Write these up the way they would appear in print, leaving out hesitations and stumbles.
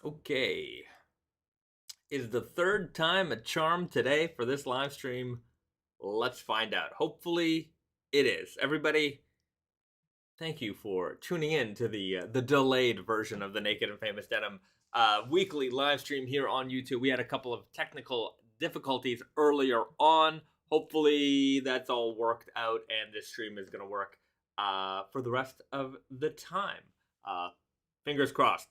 Okay. Is the third time a charm today for this live stream? Let's find out. Hopefully it is. Everybody, thank you for tuning in to the delayed version of the Naked and Famous Denim weekly live stream here on YouTube. We had a couple of technical difficulties earlier on. Hopefully that's all worked out and this stream is going to work for the rest of the time. Fingers crossed.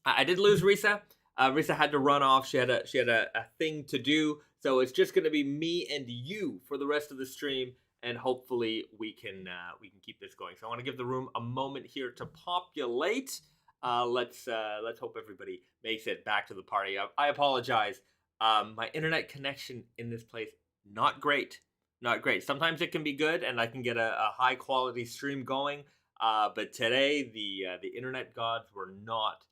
I did lose Risa. Risa had to run off. She had a thing to do. So it's just going to be me and you for the rest of the stream, and hopefully we can keep this going. So I want to give the room a moment here to populate. Let's hope everybody makes it back to the party. I apologize. My internet connection in this place not great. Sometimes it can be good, and I can get a high quality stream going. But today the internet gods were not.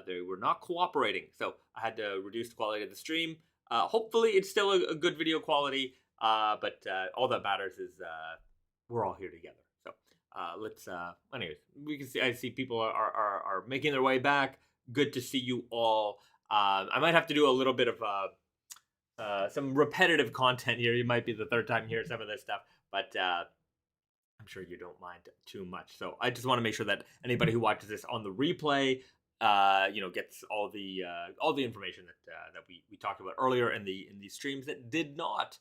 They were not cooperating, so I had to reduce the quality of the stream. Hopefully, it's still a good video quality, but all that matters is we're all here together. So let's. Anyways, we can see. I see people are making their way back. Good to see you all. I might have to do a little bit of some repetitive content here. You might be the third time hearing some of this stuff, but I'm sure you don't mind too much. So I just want to make sure that anybody who watches this on the replay, gets all the information that we talked about earlier in the streams that did not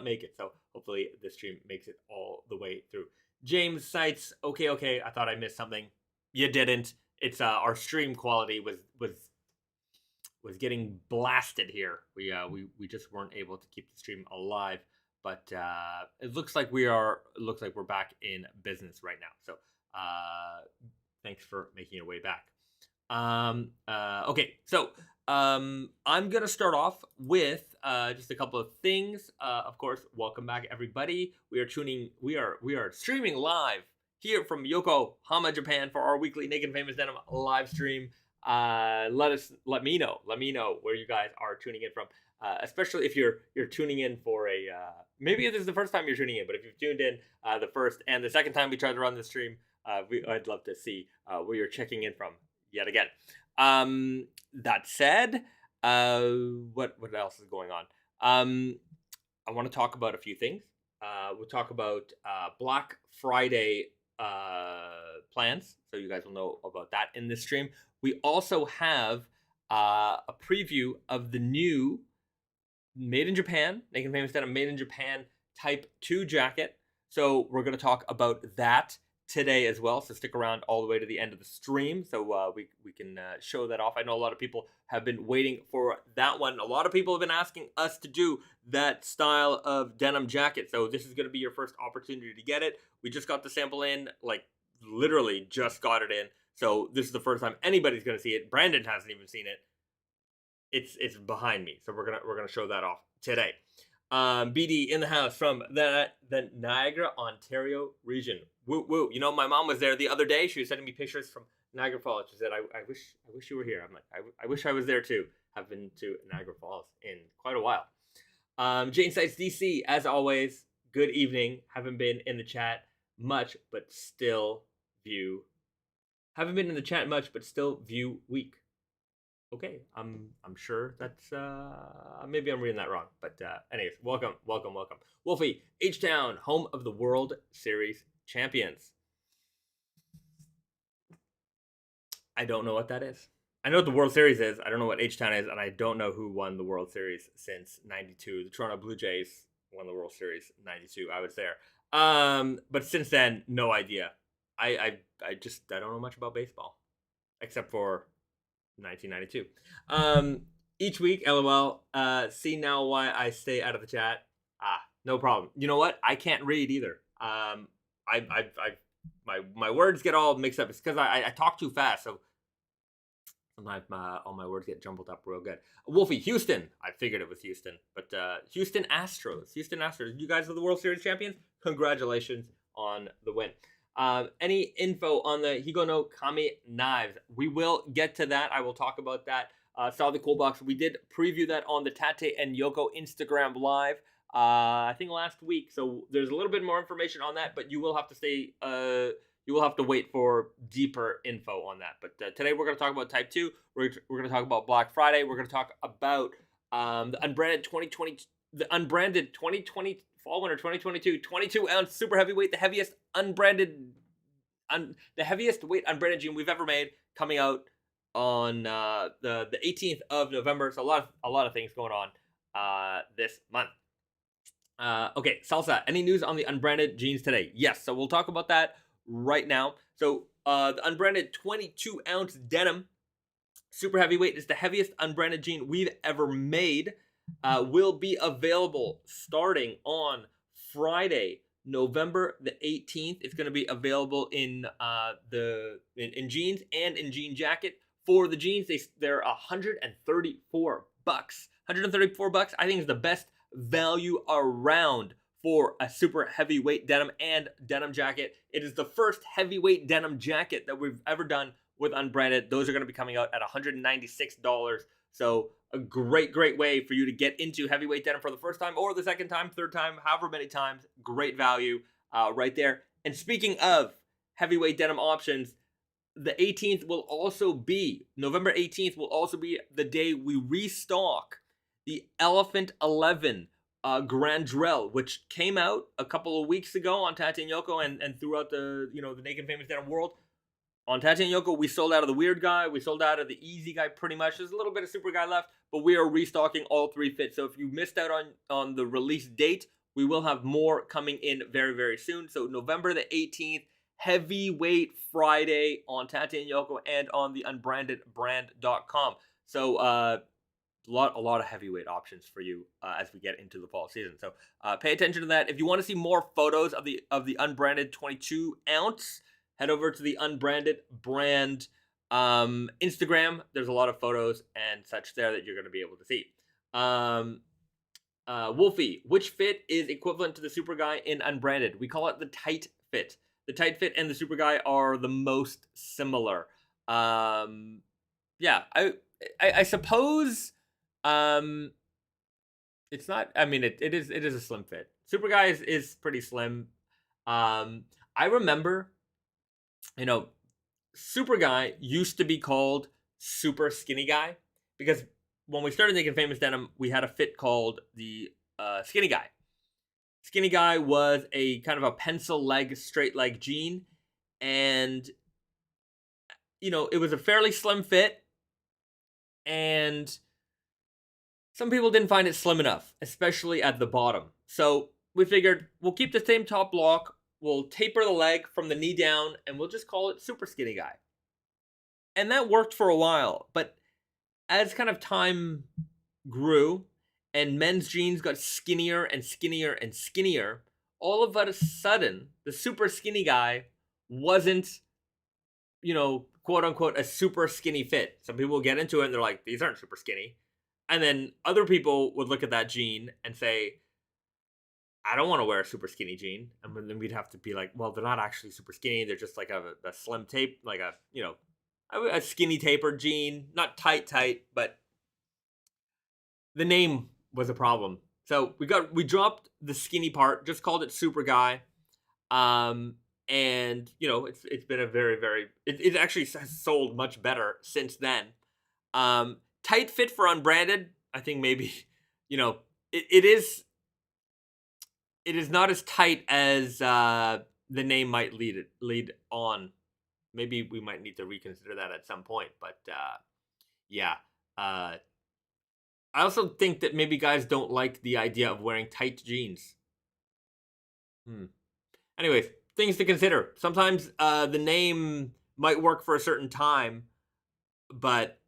make it. So hopefully this stream makes it all the way through. James cites, okay, I thought I missed something. You didn't. It's our stream quality was getting blasted here. We just weren't able to keep the stream alive. But it looks like we're back in business right now. So thanks for making your way back. Okay, so I'm gonna start off with just a couple of things. Of course, welcome back, everybody. We are streaming live here from Yokohama, Japan, for our weekly Naked Famous Denim live stream. Let me know where you guys are tuning in from. Especially if you're tuning in for a maybe this is the first time you're tuning in, but if you've tuned in the first and the second time we tried to run the stream, I'd love to see where you're checking in from yet again. That said, what else is going on? I want to talk about a few things. We'll talk about Black Friday plans, so you guys will know about that in this stream. We also have a preview of the new Made in Japan, Naked Famous Denim Made in Japan Type 2 jacket. So we're going to talk about that today as well. So stick around all the way to the end of the stream so we can show that off. I know a lot of people have been waiting for that one. A lot of people have been asking us to do that style of denim jacket. So this is going to be your first opportunity to get it. We just got the sample in, like literally just got it in. So this is the first time anybody's going to see it. Brandon hasn't even seen it. It's behind me, so we're gonna show that off today. BD in the house from the Niagara, Ontario region. Woo woo! You know, my mom was there the other day. She was sending me pictures from Niagara Falls. She said, "I wish you were here." I'm like, I wish I was there too. Have been to Niagara Falls in quite a while. Jane Sites DC, as always. Good evening. Haven't been in the chat much, but still view. Haven't been in the chat much, but still view week. Okay, I'm sure that's maybe I'm reading that wrong, but anyways, welcome. Wolfie, H-Town, home of the World Series champions. I don't know what that is. I know what the World Series is. I don't know what H-Town is, and I don't know who won the World Series since '92. The Toronto Blue Jays won the World Series '92. I was there. But since then, no idea. I don't know much about baseball, except for 1992. Each week, LOL. See now why I stay out of the chat. No problem. You know what? I can't read either. My words get all mixed up. It's because I talk too fast, so sometimes all my words get jumbled up real good. Wolfie, Houston. I figured it was Houston, but Houston Astros. You guys are the World Series champions. Congratulations on the win. Any info on the Higo no Kami knives? We will get to that. I will talk about that. Saw the cool box. We did preview that on the Tate and Yoko Instagram live. I think last week. So there's a little bit more information on that, but you will have to stay you will have to wait for deeper info on that. But today we're going to talk about Type 2. We're going to talk about Black Friday. We're going to talk about the unbranded 2020 fall winter 2022 22-ounce super heavyweight, the heaviest the heaviest weight unbranded jean we've ever made, coming out on the 18th of November. So a lot of things going on this month. Okay, Salsa, any news on the unbranded jeans today? Yes, so we'll talk about that right now. So the unbranded 22-ounce denim super heavyweight is the heaviest unbranded jean we've ever made. Will be available starting on Friday, November the 18th. It's going to be available in in jeans and in jean jacket. For the jeans, they're $134. $134, I think, is the best value around for a super heavyweight denim and denim jacket. It is the first heavyweight denim jacket that we've ever done with unbranded. Those are going to be coming out at $196. So a great way for you to get into heavyweight denim for the first time or the second time, third time, however many times. Great value right there. And speaking of heavyweight denim options, the 18th will also be, November 18th will also be the day we restock the Elephant 11 Grandrel, which came out a couple of weeks ago on Tati and Yoko and throughout the Naked Famous Denim world. On Tati and Yoko, we sold out of the Weird Guy, we sold out of the Easy Guy pretty much. There's a little bit of Super Guy left, but we are restocking all three fits. So if you missed out on the release date, we will have more coming in very soon. So November the 18th, Heavyweight Friday on Tati and Yoko and on the unbrandedbrand.com. So a lot of heavyweight options for you as we get into the fall season. So pay attention to that. If you want to see more photos of the unbranded 22-ounce, head over to the Unbranded Brand Instagram. There's a lot of photos and such there that you're going to be able to see. Wolfie, which fit is equivalent to the Super Guy in Unbranded? We call it the tight fit. The tight fit and the Super Guy are the most similar. Yeah, I suppose it's not. I mean, it is a slim fit. Super Guy is pretty slim. I remember, Super Guy used to be called Super Skinny Guy because when we started Naked Famous Denim, we had a fit called the Skinny Guy. Skinny Guy was a kind of a pencil leg, straight leg jean, and it was a fairly slim fit, and some people didn't find it slim enough, especially at the bottom. So we figured we'll keep the same top block, we'll taper the leg from the knee down, and we'll just call it Super Skinny Guy. And that worked for a while, but as kind of time grew and men's jeans got skinnier and skinnier and skinnier, all of a sudden, the Super Skinny Guy wasn't, quote unquote, a super skinny fit. Some people get into it and they're like, these aren't super skinny. And then other people would look at that jean and say, I don't want to wear a super skinny jean. And then we'd have to be like, well, they're not actually super skinny. They're just like a slim tape, like a skinny tapered jean, not tight, but the name was a problem. So we dropped the skinny part, just called it Super Guy. And it's been a it actually has sold much better since then. Tight fit for unbranded, I think maybe, it is not as tight as the name might lead on. Maybe we might need to reconsider that at some point, but yeah. I also think that maybe guys don't like the idea of wearing tight jeans. Anyways, things to consider. Sometimes the name might work for a certain time, but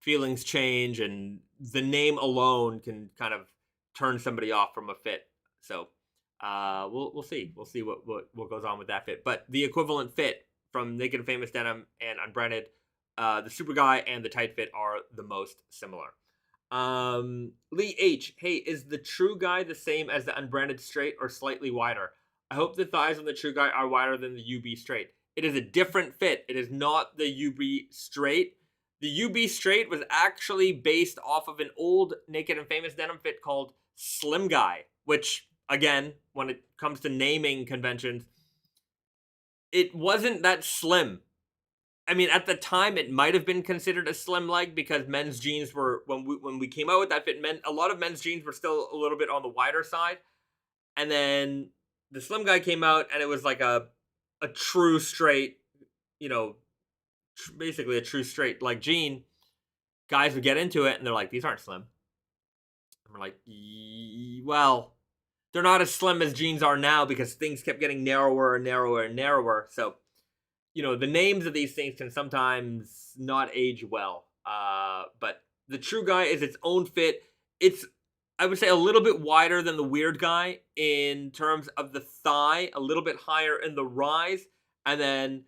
feelings change, and the name alone can kind of turn somebody off from a fit. So we'll see. We'll see what goes on with that fit. But the equivalent fit from Naked Famous Denim and Unbranded, the Super Guy and the tight fit are the most similar. Lee H, hey, is the True Guy the same as the Unbranded straight or slightly wider? I hope the thighs on the True Guy are wider than the UB straight. It is a different fit. It is not the UB straight. The UB straight was actually based off of an old Naked and Famous Denim fit called Slim Guy, which, again, when it comes to naming conventions, it wasn't that slim. I mean, at the time, it might have been considered a slim leg because men's jeans were when we came out with that fit. A lot of men's jeans were still a little bit on the wider side, and then the slim guy came out, and it was like a true straight, you know, basically a true straight leg jean. Guys would get into it, and they're like, "These aren't slim." And we're like, "Well, they're not as slim as jeans are now because things kept getting narrower and narrower and narrower." So the names of these things can sometimes not age well. But the true guy is its own fit. It's, I would say, a little bit wider than the weird guy in terms of the thigh, a little bit higher in the rise, and then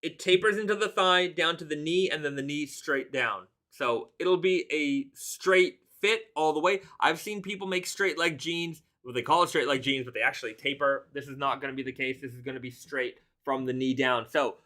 it tapers into the thigh, down to the knee, and then the knee straight down. So it'll be a straight fit all the way. I've seen people make straight leg jeans. Well, they call it straight leg jeans, but they actually taper. This is not going to be the case. This is going to be straight from the knee down. So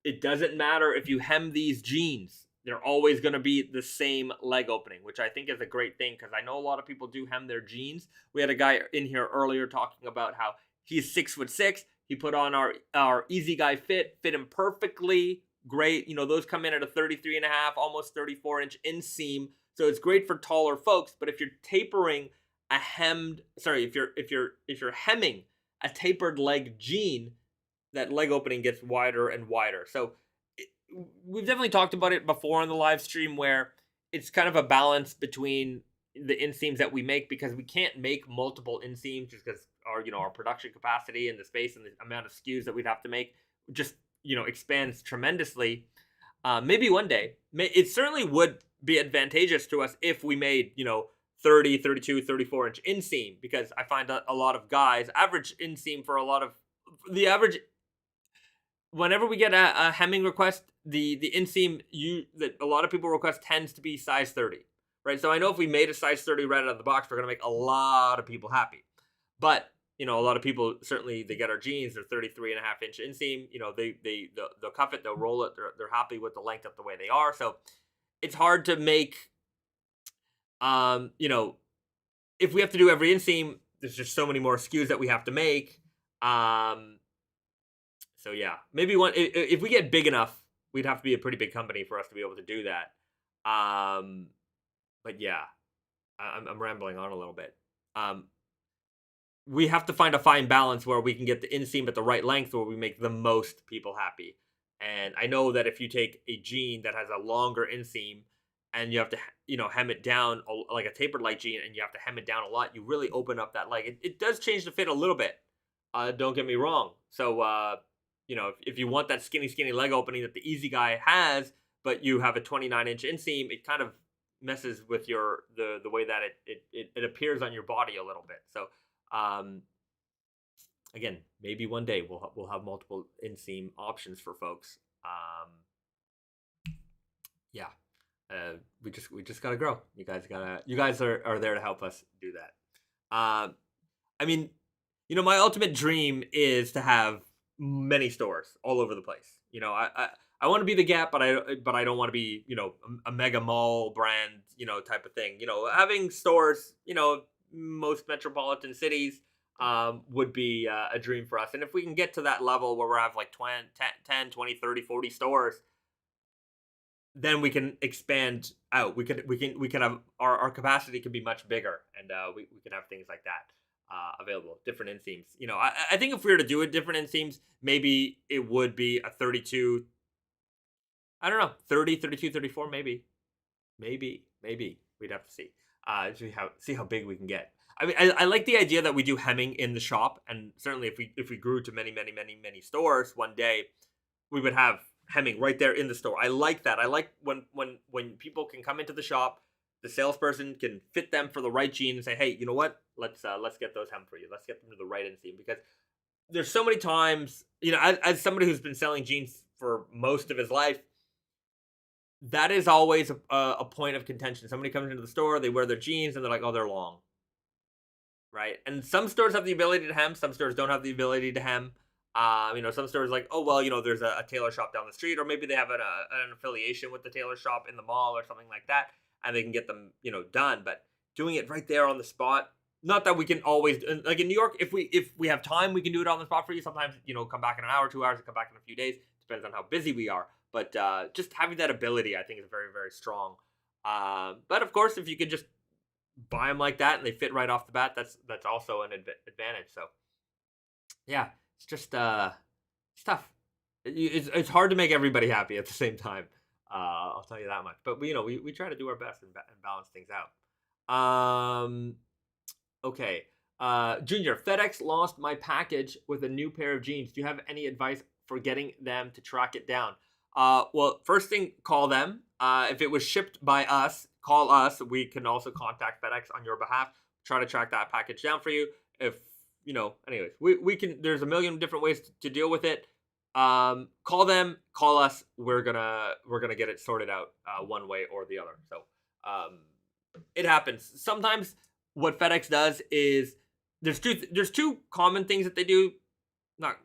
it doesn't matter if you hem these jeans. They're always going to be the same leg opening, which I think is a great thing because I know a lot of people do hem their jeans. We had a guy in here earlier talking about how he's 6'6". He put on our Easy Guy fit him perfectly. Great. Those come in at a 33 and a half, almost 34-inch inseam. So it's great for taller folks. But if you're tapering if you're hemming a tapered leg jean, that leg opening gets wider and wider. So we've definitely talked about it before on the live stream where it's kind of a balance between the inseams that we make because we can't make multiple inseams just because our production capacity and the space and the amount of SKUs that we'd have to make just expands tremendously. Maybe one day it certainly would be advantageous to us if we made 30, 32, 34-inch inseam because I find a lot of guys average inseam for the average. Whenever we get a hemming request, the inseam that a lot of people request tends to be size 30, right? So I know if we made a size 30 right out of the box, we're gonna make a lot of people happy. But a lot of people certainly they get our jeans, they're 33.5-inch inseam. They'll cuff it, they'll roll it, they're happy with the length of the way they are. So it's hard to make, if we have to do every inseam, there's just so many more SKUs that we have to make. So yeah, maybe if we get big enough, we'd have to be a pretty big company for us to be able to do that. But yeah, I'm rambling on a little bit. We have to find a fine balance where we can get the inseam at the right length where we make the most people happy. And I know that if you take a jean that has a longer inseam and you have to, hem it down like a tapered leg jean and you have to hem it down a lot, you really open up that leg. It does change the fit a little bit. Don't get me wrong. So, if you want that skinny leg opening that the Easy Guy has, but you have a 29-inch inseam, it kind of messes with the way that it appears on your body a little bit. So, again, maybe one day we'll have multiple inseam options for folks. Yeah, we just gotta grow. You guys are there to help us do that. I mean, my ultimate dream is to have many stores all over the place. I want to be the Gap, but I don't want to be, a mega mall brand, type of thing. Having stores, most metropolitan cities would be a dream for us. And if we can get to that level where we have like 10, 20, 30, 40 stores, then we can expand out. We can have our capacity can be much bigger, and we can have things like that available, different inseams. I think if we were to do it different inseams, maybe it would be a 32. I don't know, 30, 32, 34, maybe we'd have to see. See how big we can get. I mean, I like the idea that we do hemming in the shop, and certainly if we grew to many stores one day, we would have hemming right there in the store. I like that. I like when people can come into the shop, the salesperson can fit them for the right jean and say, hey, you know what? Let's get those hem for you. Let's get them to the right inseam, because there's so many times, as somebody who's been selling jeans for most of his life, that is always a point of contention. Somebody comes into the store, they wear their jeans, and they're like, oh, they're long. Right? And some stores have the ability to hem. Some stores don't have the ability to hem. Some stores like, oh, well, there's a tailor shop down the street, or maybe they have an affiliation with the tailor shop in the mall or something like that, and they can get them, done. But doing it right there on the spot, not that we can always, like in New York, if we have time, we can do it on the spot for you. Sometimes, come back in an hour, 2 hours, and come back in a few days. Depends on how busy we are. But just having that ability, I think, is very, very strong. But of course, if you could just buy them like that and they fit right off the bat, that's also an advantage. So yeah, it's just it's tough. It's hard to make everybody happy at the same time. I'll tell you that much. But we try to do our best and balance things out. Okay. Junior, FedEx lost my package with a new pair of jeans. Do you have any advice for getting them to track it down? Well, first thing, call them. If it was shipped by us, call us. We can also contact FedEx on your behalf, try to track that package down for you. If, anyways, we can, there's a million different ways to deal with it. Call them, call us. We're gonna get it sorted out one way or the other. So, it happens. Sometimes what FedEx does is there's two common things that they do. Not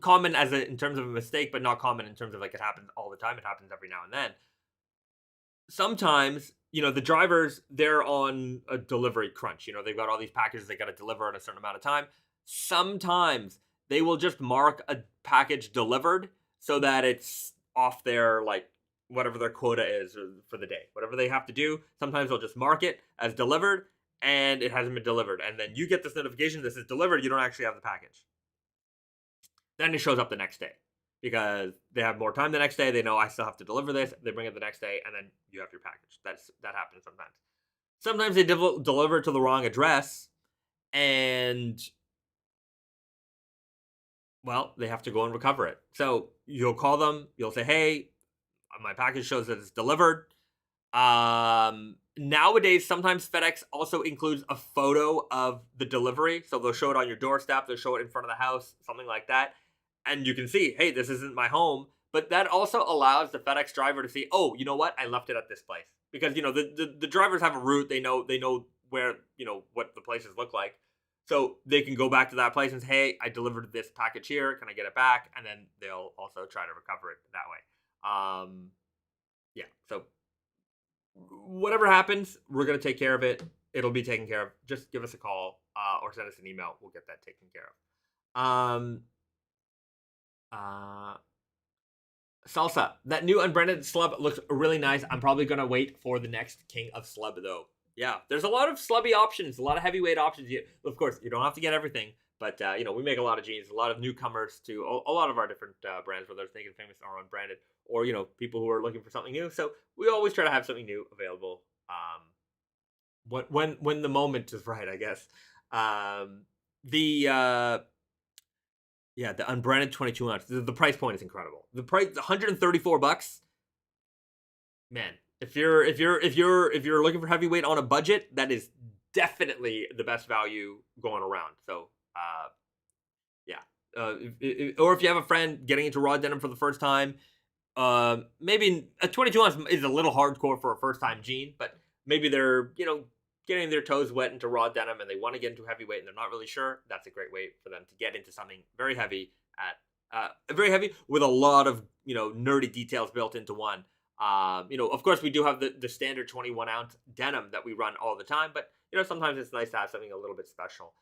common as in terms of a mistake, but not common in terms of like it happens all the time. It happens every now and then. Sometimes, the drivers, they're on a delivery crunch. They've got all these packages they got to deliver in a certain amount of time. Sometimes they will just mark a package delivered so that it's off their, like, whatever their quota is for the day. Whatever they have to do, sometimes they'll just mark it as delivered and it hasn't been delivered. And then you get this notification, this is delivered, you don't actually have the package. Then it shows up the next day because they have more time the next day. They know I still have to deliver this. They bring it the next day, and then you have your package. That happens sometimes. Sometimes they deliver to the wrong address, and well, they have to go and recover it. So you'll call them. You'll say, "Hey, my package shows that it's delivered." Nowadays, sometimes FedEx also includes a photo of the delivery. So they'll show it on your doorstep. They'll show it in front of the house, something like that. And you can see, hey, this isn't my home. But that also allows the FedEx driver to see, oh, you know what? I left it at this place. Because, the drivers have a route. They know where, what the places look like. So they can go back to that place and say, hey, I delivered this package here. Can I get it back? And then they'll also try to recover it that way. Yeah, so whatever happens, we're going to take care of it. It'll be taken care of. Just give us a call or send us an email. We'll get that taken care of. Salsa, that new unbranded slub looks really nice. I'm probably going to wait for the next king of slub, though. Yeah, there's a lot of slubby options, a lot of heavyweight options. Of course, you don't have to get everything. But, we make a lot of jeans, a lot of newcomers to a lot of our different brands, whether it's Naked Famous or Unbranded, or, people who are looking for something new. So we always try to have something new available when the moment is right, I guess. The Unbranded 22 ounce, the price point is incredible. The price, $134. Man, if you're looking for heavyweight on a budget, that is definitely the best value going around. So, or if you have a friend getting into raw denim for the first time, maybe a 22 ounce is a little hardcore for a first time jean, but maybe they're, getting their toes wet into raw denim and they want to get into heavyweight and they're not really sure. That's a great way for them to get into something very heavy with a lot of, nerdy details built into one. Of course we do have the standard 21 ounce denim that we run all the time, but, sometimes it's nice to have something a little bit special.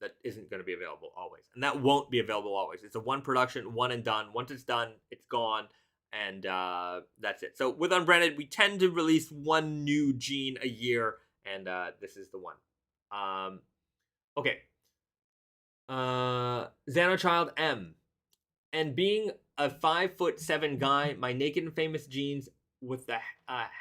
That isn't going to be available always. And that won't be available always. It's a one production, one and done. Once it's done, it's gone. And that's it. So with Unbranded, we tend to release one new jean a year. And this is the one. Okay. Xanochild M. And being a 5'7" guy, my Naked and Famous jeans with the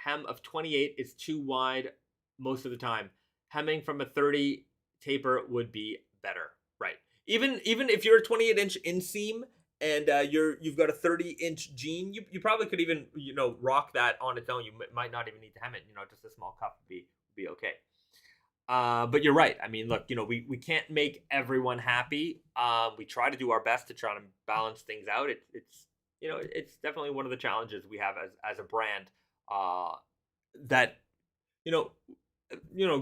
hem of 28 is too wide most of the time. Hemming from a 30 taper would be better, right? Even if you're a 28-inch inseam and you've got a 30-inch jean, you probably could even rock that on its own. You might not even need to hem it. Just a small cuff would be okay. But you're right. I mean, look, we can't make everyone happy. We try to do our best to try to balance things out. It's definitely one of the challenges we have as a brand. That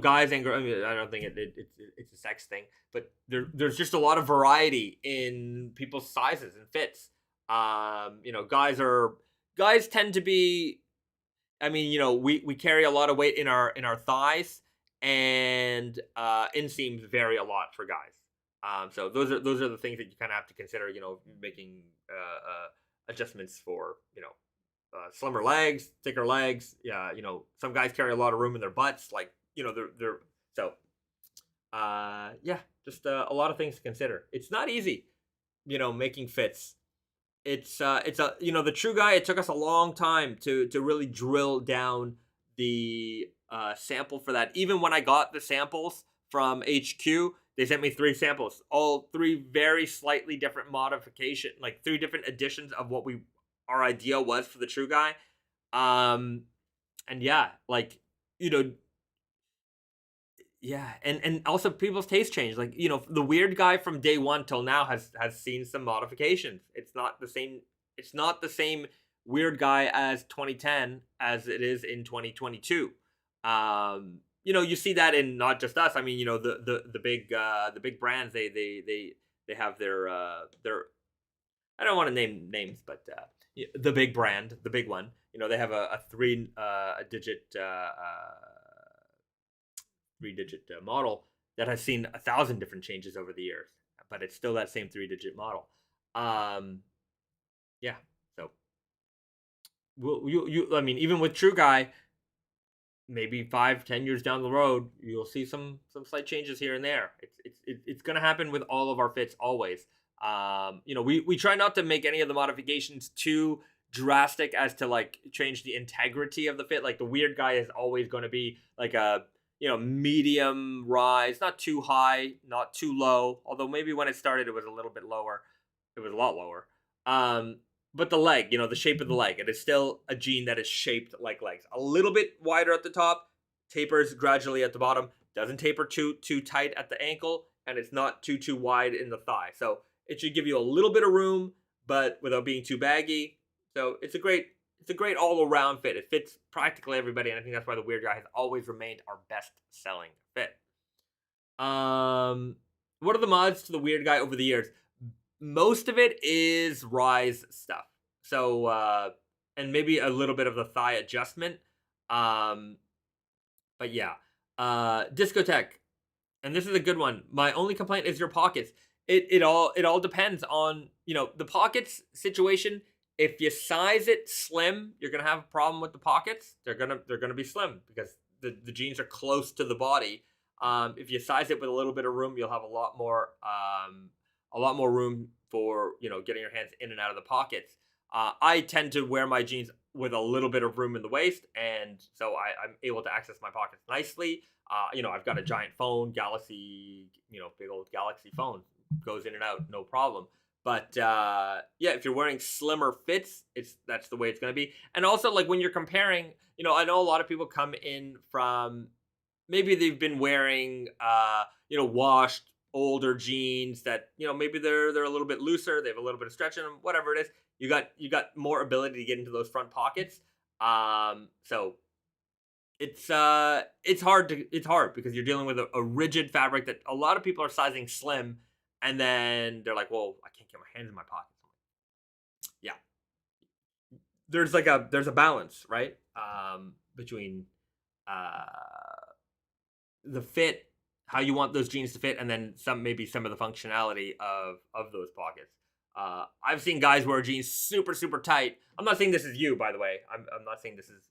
guys and girls. I mean, I don't think it's a sex thing, but there's just a lot of variety in people's sizes and fits. Guys tend to be. I mean, we carry a lot of weight in our thighs, and inseams vary a lot for guys. So those are the things that you kind of have to consider. Making adjustments for slimmer legs, thicker legs. Yeah, some guys carry a lot of room in their butts. Like they're so yeah, just a lot of things to consider. It's not easy, making fits. It's a the true guy. It took us a long time to really drill down the sample for that. Even when I got the samples from HQ, they sent me 3 samples, all 3 very slightly different modification, like 3 different editions of what our idea was for the true guy. And yeah, like you know, yeah, and also people's taste change. Like the weird guy from day one till now has seen some modifications. It's not the same. It's not the same weird guy as 2010 as it is in 2022. You see that in not just us. I mean, the big brands they have their I don't want to name names, but the big brand, the big one. They have a 3-digit model that has seen 1,000 different changes over the years, but it's still that same 3-digit model. Yeah. So, I mean, even with True Guy, maybe 5-10 years down the road, you'll see some slight changes here and there. It's gonna happen with all of our fits always. We try not to make any of the modifications too drastic as to like change the integrity of the fit. Like the weird guy is always going to be like a medium rise, not too high, not too low. Although maybe when it started, it was a little bit lower. It was a lot lower. But the leg, the shape of the leg, it is still a jean that is shaped like legs. A little bit wider at the top, tapers gradually at the bottom, doesn't taper too tight at the ankle, and it's not too wide in the thigh. So it should give you a little bit of room, but without being too baggy. So it's a great all-around fit. It fits practically everybody, and I think that's why the weird guy has always remained our best-selling fit. What are the mods to the weird guy over the years? Most of it is rise stuff. So and maybe a little bit of the thigh adjustment. But yeah. Discotheque. And this is a good one. My only complaint is your pockets. It all depends on, the pockets situation. If you size it slim, you're gonna have a problem with the pockets. They're gonna be slim because the jeans are close to the body. If you size it with a little bit of room, you'll have a lot more room for getting your hands in and out of the pockets. I tend to wear my jeans with a little bit of room in the waist, and so I'm able to access my pockets nicely. I've got a giant phone, Galaxy, big old Galaxy phone, goes in and out, no problem. But yeah, if you're wearing slimmer fits, that's the way it's going to be. And also, like when you're comparing, I know a lot of people come in from maybe they've been wearing, washed older jeans that maybe they're a little bit looser, they have a little bit of stretch in them, whatever it is. You got more ability to get into those front pockets. So it's hard because you're dealing with a rigid fabric that a lot of people are sizing slim, and then they're like, well, I can't get my hands in my pockets. Yeah, there's a balance, right? Between the fit, how you want those jeans to fit, and then maybe some of the functionality of those pockets. I've seen guys wear jeans super tight. I'm not saying this is you, by the way. I'm not saying this is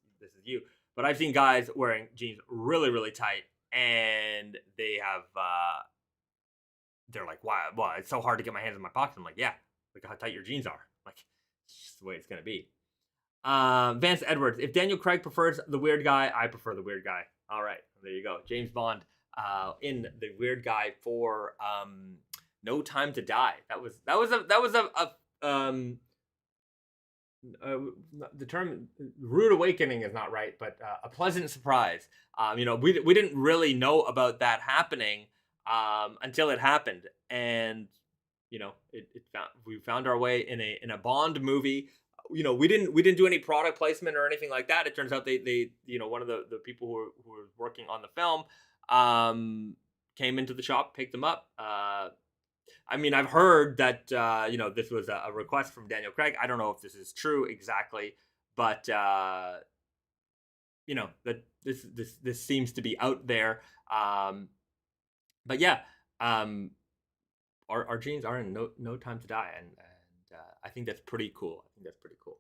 you, but I've seen guys wearing jeans really tight, and they're like, wow, well, it's so hard to get my hands in my pockets. I'm like, yeah, look how tight your jeans are. Like, it's just the way it's gonna be. Vance Edwards. If Daniel Craig prefers the weird guy, I prefer the weird guy. All right, there you go. James Bond in the weird guy for No Time to Die. That was the term rude awakening is not right, but a pleasant surprise. We didn't really know about that happening until it happened, and we found our way in a Bond movie. We didn't do any product placement or anything like that. It turns out they one of the people who were working on the film came into the shop, picked them up. I mean, I've heard that this was a request from Daniel Craig. I don't know if this is true exactly, but you know, that this seems to be out there. But yeah, our jeans are in no time to die, and I think that's pretty cool. I think that's pretty cool.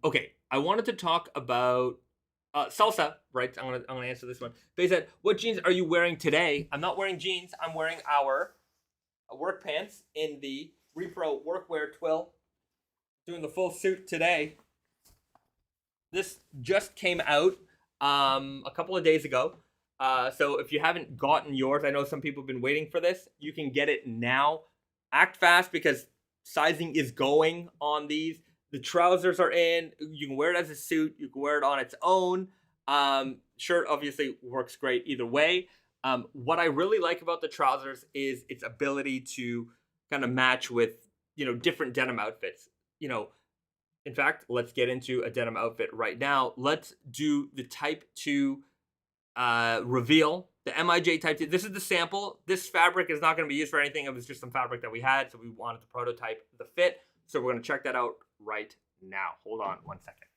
Okay, I wanted to talk about salsa. Right, I'm gonna answer this one. Bahzad, what jeans are you wearing today? I'm not wearing jeans. I'm wearing our work pants in the Repro Workwear Twill. Doing the full suit today. This just came out a couple of days ago. So if you haven't gotten yours, I know some people have been waiting for this. You can get it now. Act fast because sizing is going on these. The trousers are in. You can wear it as a suit. You can wear it on its own. Shirt obviously works great either way. What I really like about the trousers is its ability to kind of match with, you know, different denim outfits. You know, in fact, let's get into a denim outfit right now. Let's do the Type 2 reveal. The MIJ Type 2. This is the sample. This fabric is not going to be used for anything. It was just some fabric that we had, so we wanted to prototype the fit. So we're going to check that out right now. Hold on one second.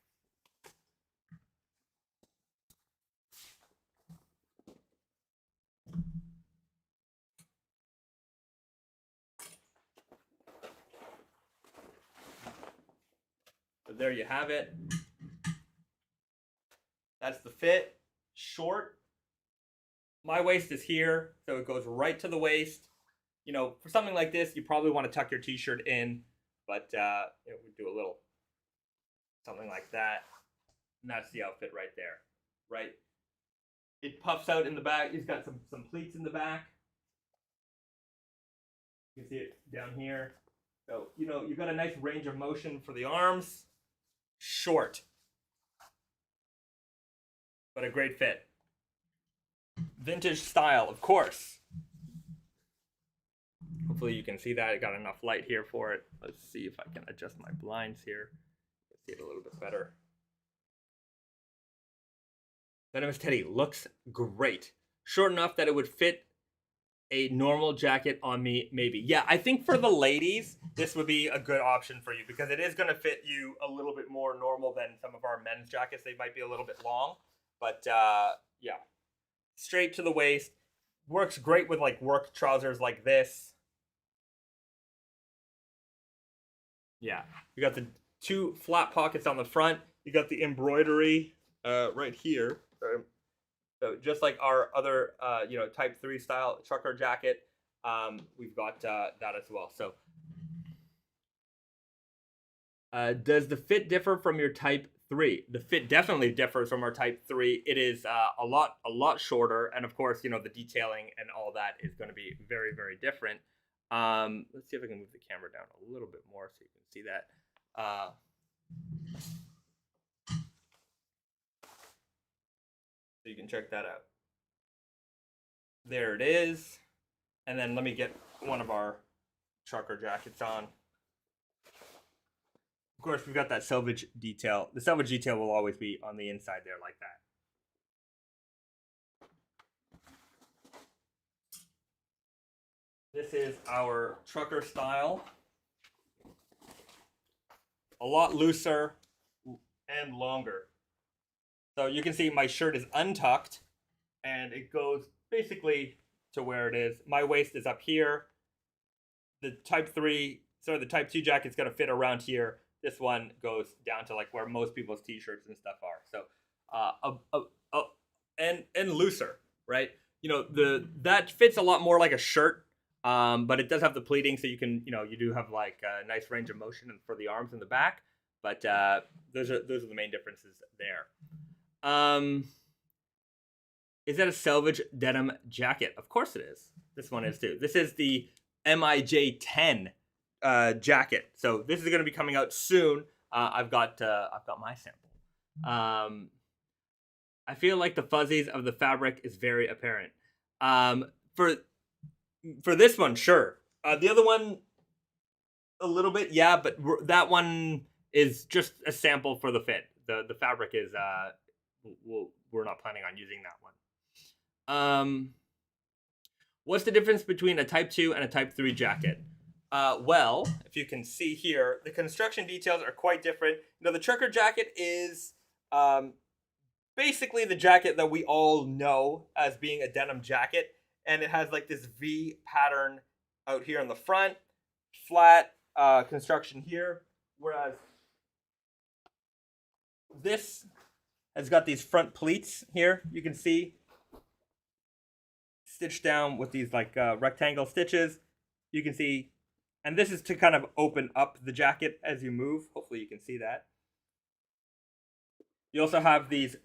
So there you have it. That's the fit. Short. My waist is here, so it goes right to the waist. You know, for something like this, you probably want to tuck your t-shirt in, but we do a little something like that, and that's the outfit right there, right? It puffs out in the back. It's got some pleats in the back. You can see it down here. So, you know, you've got a nice range of motion for the arms. Short, but a great fit. Vintage style, of course. Hopefully you can see that. I got enough light here for it. Let's see if I can adjust my blinds here. See it a little bit better. Venomous Teddy looks great. Short enough that it would fit a normal jacket on me, maybe. Yeah, I think for the ladies, this would be a good option for you because it is going to fit you a little bit more normal than some of our men's jackets. They might be a little bit long, but yeah. Straight to the waist. Works great with like work trousers like this. Yeah, you got the two flat pockets on the front. You got the embroidery right here. So just like our other, you know, Type 3 style trucker jacket, we've got that as well. So does the fit differ from your Type 3? The fit definitely differs from our Type 3. It is a lot shorter. And of course, you know, the detailing and all that is going to be very, very different. Let's see if I can move the camera down a little bit more so you can see that. So you can check that out. There it is. And then let me get one of our trucker jackets on. Of course, we've got that selvage detail. The selvage detail will always be on the inside there like that. This is our trucker style. A lot looser and longer. So you can see my shirt is untucked and it goes basically to where it is. My waist is up here. The Type 2 jacket's gonna fit around here. This one goes down to like where most people's t-shirts and stuff are. So and looser, right? You know, that fits a lot more like a shirt, but it does have the pleating, so you can, you know, you do have like a nice range of motion for the arms and the back. But those are the main differences there. Is that a selvage denim jacket? Of course it is. This one is too. This is the MIJ 10 jacket. So this is going to be coming out soon. I've got my sample. I feel like the fuzzies of the fabric is very apparent. For this one, sure. The other one, a little bit, yeah, but that one is just a sample for the fit. The fabric is we're not planning on using that one. What's the difference between a Type 2 and a Type 3 jacket? Well, if you can see here, the construction details are quite different. You know, the trucker jacket is basically the jacket that we all know as being a denim jacket, and it has like this V pattern out here in the front, flat construction here, whereas this has got these front pleats here. You can see stitched down with these like rectangle stitches. You can see, and this is to kind of open up the jacket as you move. Hopefully you can see that. You also have these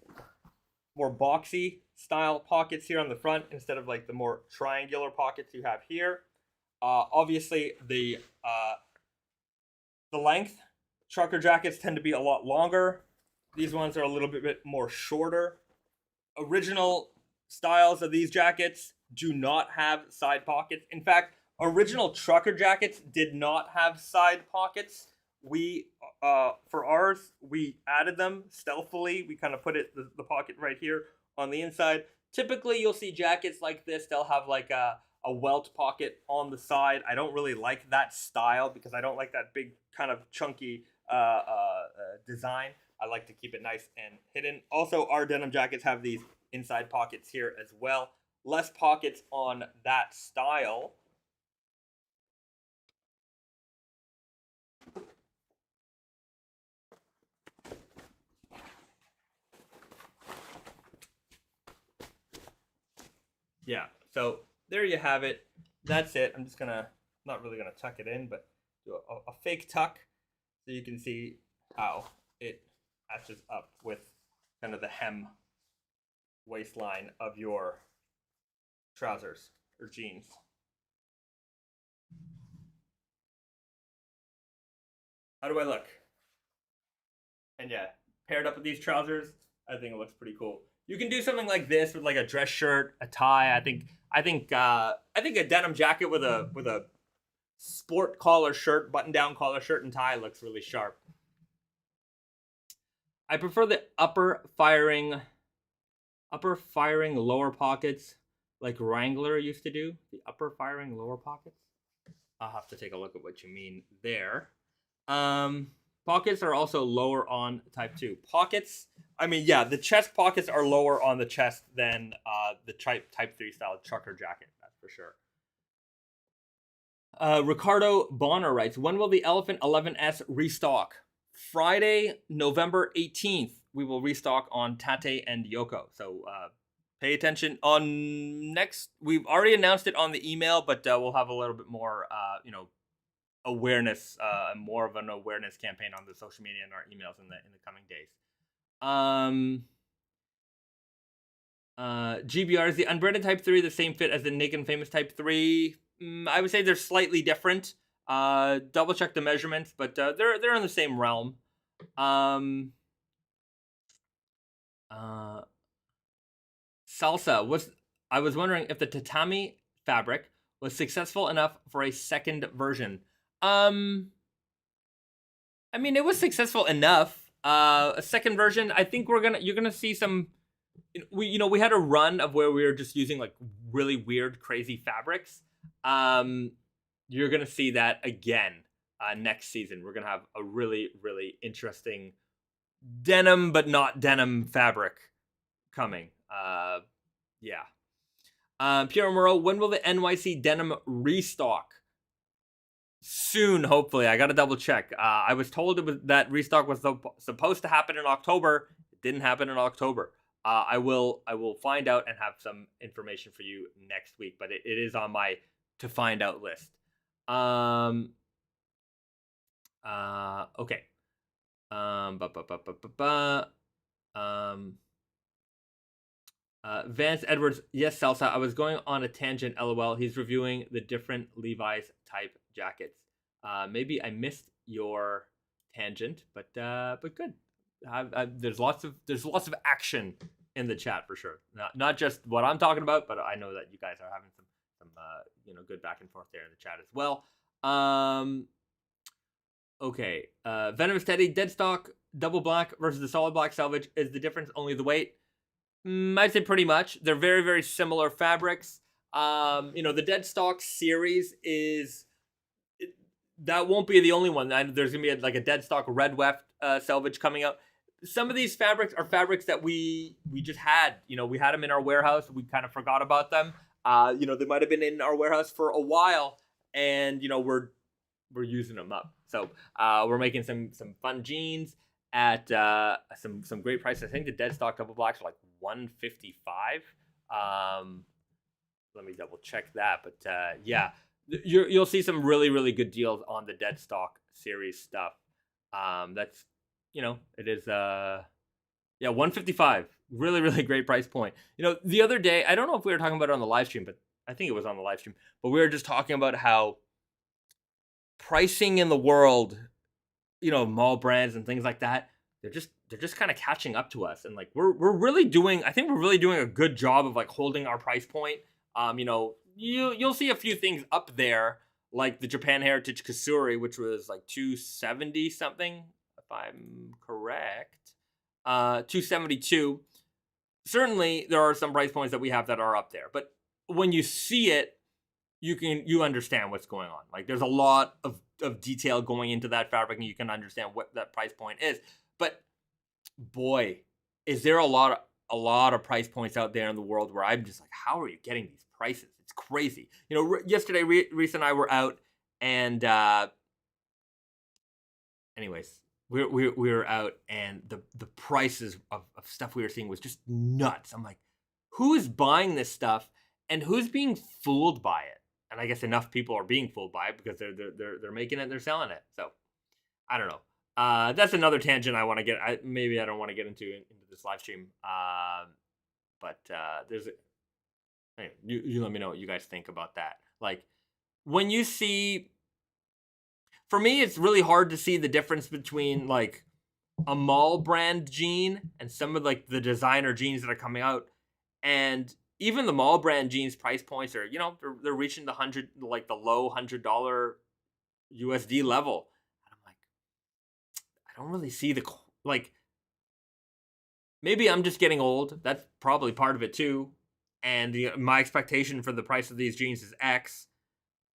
more boxy style pockets here on the front instead of like the more triangular pockets you have here. Obviously, the length trucker jackets tend to be a lot longer. These ones are a little bit more shorter. Original styles of these jackets do not have side pockets. In fact, original trucker jackets did not have side pockets. We for ours, we added them stealthily. We kind of put the pocket right here on the inside. Typically, you'll see jackets like this. They'll have like a welt pocket on the side. I don't really like that style because I don't like that big kind of chunky design. I like to keep it nice and hidden. Also, our denim jackets have these inside pockets here as well. Less pockets on that style. Yeah, so there you have it. That's it. I'm just not really gonna tuck it in, but do a fake tuck so you can see how it matches up with kind of the hem waistline of your trousers or jeans. How do I look? And yeah, paired up with these trousers, I think it looks pretty cool. You can do something like this with like a dress shirt, a tie. I think a denim jacket with a sport collar shirt, button down collar shirt and tie looks really sharp. I prefer the upper firing lower pockets like Wrangler used to do. The upper firing lower pockets. I'll have to take a look at what you mean there. Pockets are also lower on type 2. Pockets, I mean, yeah, the chest pockets are lower on the chest than the type 3 style trucker jacket, that's for sure. Ricardo Bonner writes, when will the Elephant 11S restock? Friday, November 18th, we will restock on Tate and Yoko. So pay attention on next. We've already announced it on the email, but we'll have a little bit more, awareness, more of an awareness campaign on the social media and our emails in the coming days. GBR, is the unbranded Type 3 the same fit as the Naked Famous Type 3? I would say they're slightly different. Double check the measurements, but they're in the same realm. Salsa, I was wondering if the Tatami fabric was successful enough for a second version. I mean, it was successful enough. A second version, I think you're gonna see some. We had a run of where we were just using like really weird, crazy fabrics. You're gonna see that again next season. We're gonna have a really, really interesting denim, but not denim fabric coming. Yeah. Pierre Moreau, when will the NYC denim restock? Soon, hopefully. I gotta double check. I was told that restock was supposed to happen in October. It didn't happen in October. I will find out and have some information for you next week, but it is on my to find out list. Okay. Vance Edwards, yes, Salsa. I was going on a tangent. LOL. He's reviewing the different Levi's type jackets. Maybe I missed your tangent, but good. There's lots of action in the chat for sure. Not just what I'm talking about, but I know that you guys are having some good back and forth there in the chat as well. Okay. Venomous Teddy, dead stock double black versus the solid black salvage. Is the difference only the weight? I'd say pretty much. They're very, very similar fabrics. The dead stock series that won't be the only one. There's gonna be like a dead stock red weft salvage coming out. some of these fabrics are fabrics that we just had. We had them in our warehouse. We kind of forgot about them. They might have been in our warehouse for a while, and we're using them up. So we're making some fun jeans at some great prices. I think the dead stock double blacks are like $155. Let me double check that, but yeah, you'll see some really good deals on the dead stock series stuff. That's it is yeah, 155. Really great price point. The other day, I don't know if we were talking about it on the live stream, but I think it was on the live stream. But we were just talking about how pricing in the world, mall brands and things like that, they're just kind of catching up to us, and like we're really doing. I think we're really doing a good job of like holding our price point. You'll see a few things up there, like the Japan Heritage Kasuri, which was like 270 something, if I'm correct. 272. Certainly, there are some price points that we have that are up there, but when you see it, you understand what's going on. Like there's a lot of detail going into that fabric, and you can understand what that price point is. But boy, is there a lot of price points out there in the world where I'm just like, how are you getting these prices? It's crazy. Yesterday, Risa and I were out, and anyways, we were out, and the prices of stuff we were seeing was just nuts. I'm like, who is buying this stuff, and who's being fooled by it? And I guess enough people are being fooled by it because they're making it and they're selling it. So I don't know. That's another tangent I want to get. Maybe I don't want to get into this live stream. But there's. Anyway, you let me know what you guys think about that. Like when you see. For me, it's really hard to see the difference between like a mall brand jean and some of like the designer jeans that are coming out, and even the mall brand jeans price points are, they're reaching the low $100 USD level. And I'm like, I don't really see maybe I'm just getting old. That's probably part of it too. And my expectation for the price of these jeans is X.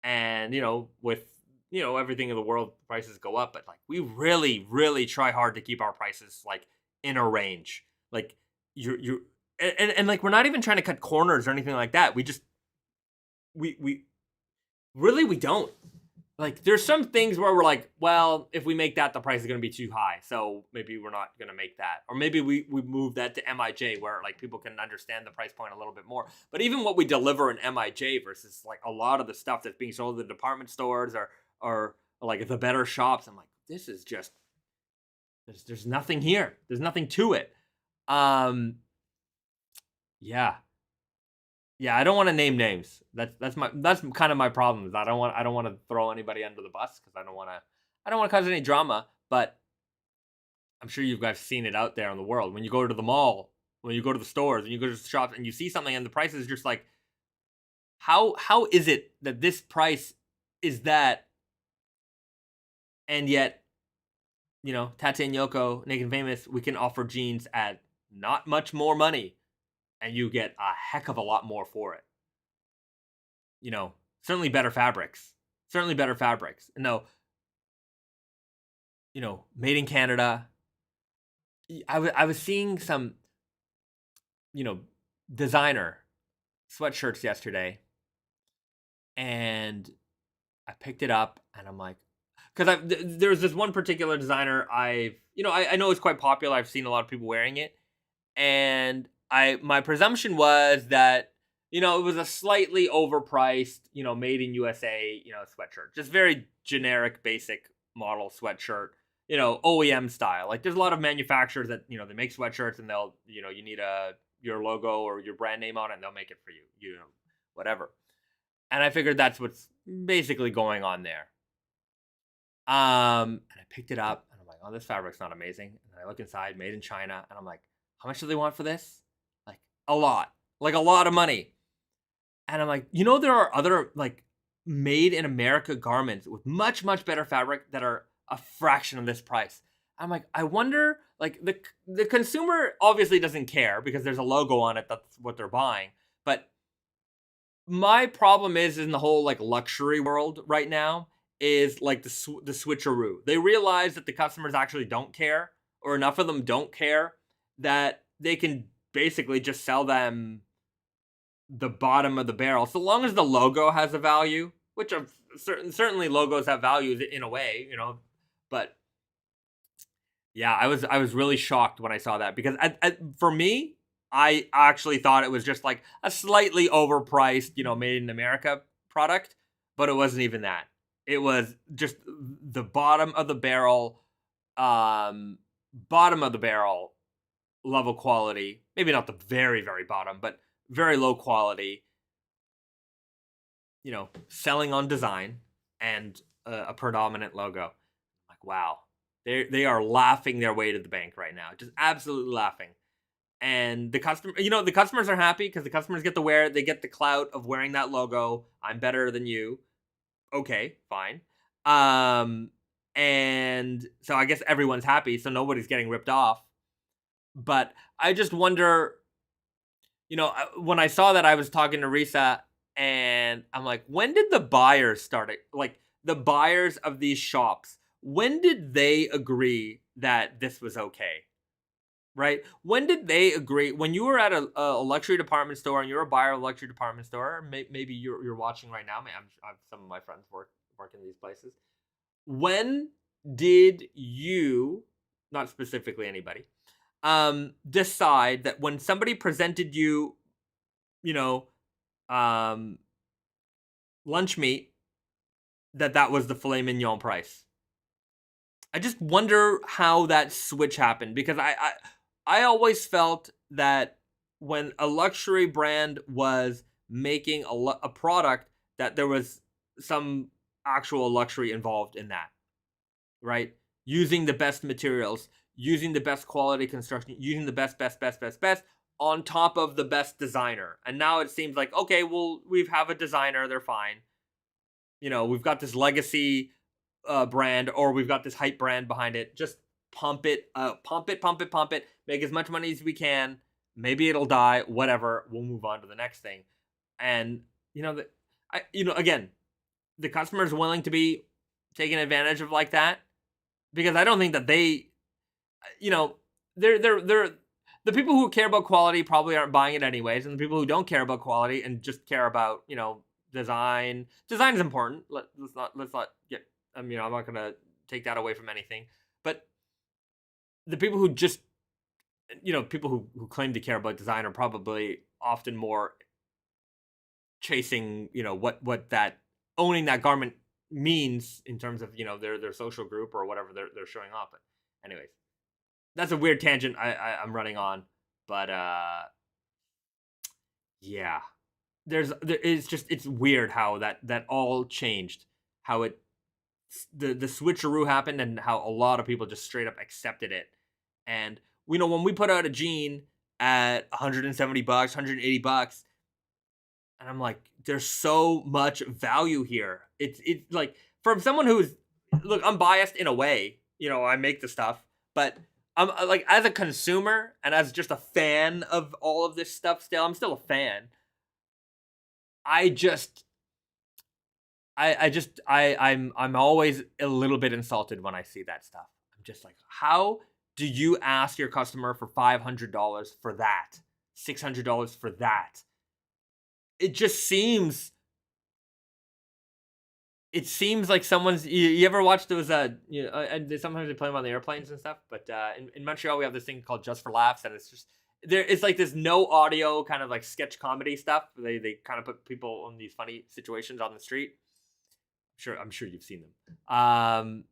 And, with, everything in the world, prices go up. But like, we really try hard to keep our prices like in a range. Like and like, we're not even trying to cut corners or anything like that. We just, we don't. Like, there's some things where we're like, well, if we make that, the price is going to be too high. So maybe we're not going to make that. Or maybe we move that to MIJ where like people can understand the price point a little bit more. But even what we deliver in MIJ versus like a lot of the stuff that's being sold in the department stores or like the better shops, I'm like, this is just, there's nothing here. There's nothing to it. Yeah. Yeah, I don't want to name names. That's kind of my problem. Is I don't want to throw anybody under the bus because I don't want to cause any drama. But I'm sure you guys seen it out there in the world. When you go to the mall, when you go to the stores, and you go to the shops, and you see something, and the price is just like, how is it that this price is that, and yet, Tate and Yoko, Naked Famous, we can offer jeans at not much more money. And you get a heck of a lot more for it. Certainly better fabrics. No, made in Canada. I was seeing some, designer sweatshirts yesterday. And I picked it up and I'm like, because there's this one particular designer I know it's quite popular. I've seen a lot of people wearing it. And my presumption was that, it was a slightly overpriced, made in USA, sweatshirt. Just very generic, basic model sweatshirt, OEM style. Like there's a lot of manufacturers that, they make sweatshirts and they'll, you need your logo or your brand name on it and they'll make it for you, whatever. And I figured that's what's basically going on there. And I picked it up and I'm like, oh, this fabric's not amazing. And then I look inside, made in China, and I'm like, how much do they want for this? Like a lot of money. And I'm like, there are other like made in America garments with much better fabric that are a fraction of this price. I'm like, I wonder, like the consumer obviously doesn't care because there's a logo on it. That's what they're buying. But my problem is in the whole like luxury world right now is like the switcheroo. They realize that the customers actually don't care, or enough of them don't care that they can basically just sell them the bottom of the barrel, so long as the logo has a value, which are certainly logos have values in a way, but yeah, I was really shocked when I saw that because for me, I actually thought it was just like a slightly overpriced, made in America product, but it wasn't even that. It was just the um, bottom of the barrel level quality. Maybe not the very, very bottom, but very low quality. Selling on design and a predominant logo. Like, wow, they are laughing their way to the bank right now, just absolutely laughing. And the customers are happy because the customers get to wear it. They get the clout of wearing that logo. I'm better than you. Okay, fine. And so I guess everyone's happy, so nobody's getting ripped off. But I just wonder, when I saw that, I was talking to Risa, and I'm like, when did the buyers start it? Like, the buyers of these shops, when did they agree that this was okay? Right? When did they agree? When you were at a luxury department store and you're a buyer of a luxury department store, maybe you're watching right now. Some of my friends work in these places. When did you, not specifically anybody, decide that when somebody presented you, you know, um, lunch meat, that was the filet mignon price? I just wonder how that switch happened because I always felt that when a luxury brand was making a product, that there was some actual luxury involved in that, right? Using the best materials, using the best quality construction, using the best on top of the best designer. And now it seems like, okay, well, we have a designer, they're fine. We've got this legacy brand, or we've got this hype brand behind it. Just pump it, pump it, make as much money as we can. Maybe it'll die, whatever. We'll move on to the next thing. And again, the customer's willing to be taken advantage of like that, because I don't think that they're the people who care about quality probably aren't buying it anyways, and the people who don't care about quality and just care about design is important. Let's not get. I'm not gonna take that away from anything, but the people who just people who claim to care about design are probably often more chasing what that owning that garment means in terms of their social group or whatever they're showing off. But anyways, that's a weird tangent I'm running on, but yeah, it's weird how that all changed, how the switcheroo happened, and how a lot of people just straight up accepted it. And when we put out a jean at $170, $180, and I'm like, there's so much value here. It's like, from someone who's, look, I'm biased in a way. I make the stuff, but I'm like, as a consumer and as just a fan of all of this stuff, I'm still a fan. I'm always a little bit insulted when I see that stuff. I'm just like, how do you ask your customer for $500 for that? $600 for that? It just seems like someone's. You ever watch those? And sometimes they play them on the airplanes and stuff. But in Montreal, we have this thing called Just for Laughs, and it's just it's like this no audio kind of like sketch comedy stuff. They kind of put people in these funny situations on the street. I'm sure you've seen them.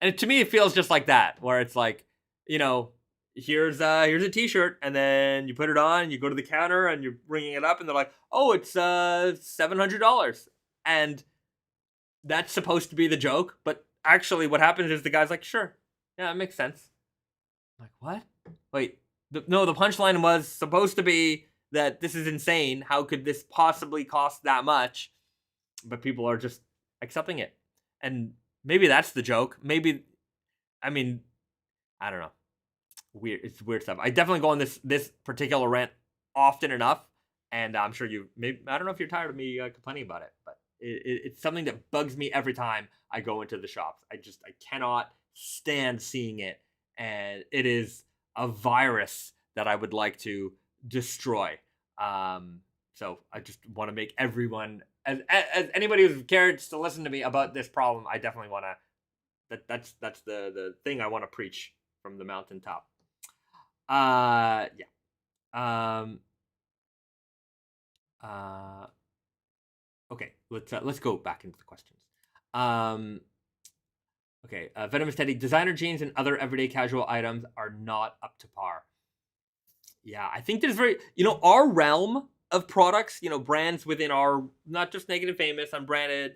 And to me, it feels just like that, where it's like, here's a t-shirt, and then you put it on, and you go to the counter, and you're ringing it up, and they're like, oh, it's $700, and that's supposed to be the joke, but actually, what happens is the guy's like, sure, yeah, it makes sense. I'm like, what? Wait, no, the punchline was supposed to be that this is insane. How could this possibly cost that much? But people are just accepting it, and maybe that's the joke. Maybe, I don't know. Weird. It's weird stuff. I definitely go on this particular rant often enough, and I'm sure I don't know if you're tired of me complaining about it, but it's something that bugs me every time I go into the shops. I cannot stand seeing it, and it is a virus that I would like to destroy. So I just want to make everyone, as anybody who cares to listen to me about this problem, I definitely want to. That's the thing I want to preach from the mountaintop. Yeah. Um. Okay. Let's go back into the questions. Um. Okay. Venomous Teddy, designer jeans and other everyday casual items are not up to par. Yeah, I think there's our realm of products, brands within our, not just Naked and Famous, Unbranded,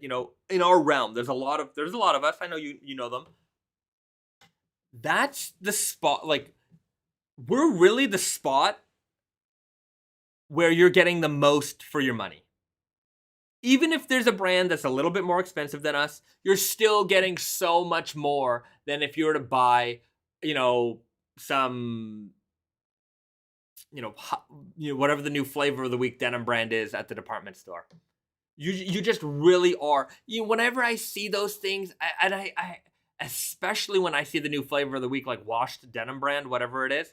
in our realm. There's a lot of us. I know you know them. That's the spot. Like, we're really the spot where you're getting the most for your money. Even if there's a brand that's a little bit more expensive than us, you're still getting so much more than if you were to buy, some, whatever the new flavor of the week denim brand is at the department store. You just really are. Whenever I see those things, I especially when I see the new flavor of the week, like washed denim brand, whatever it is,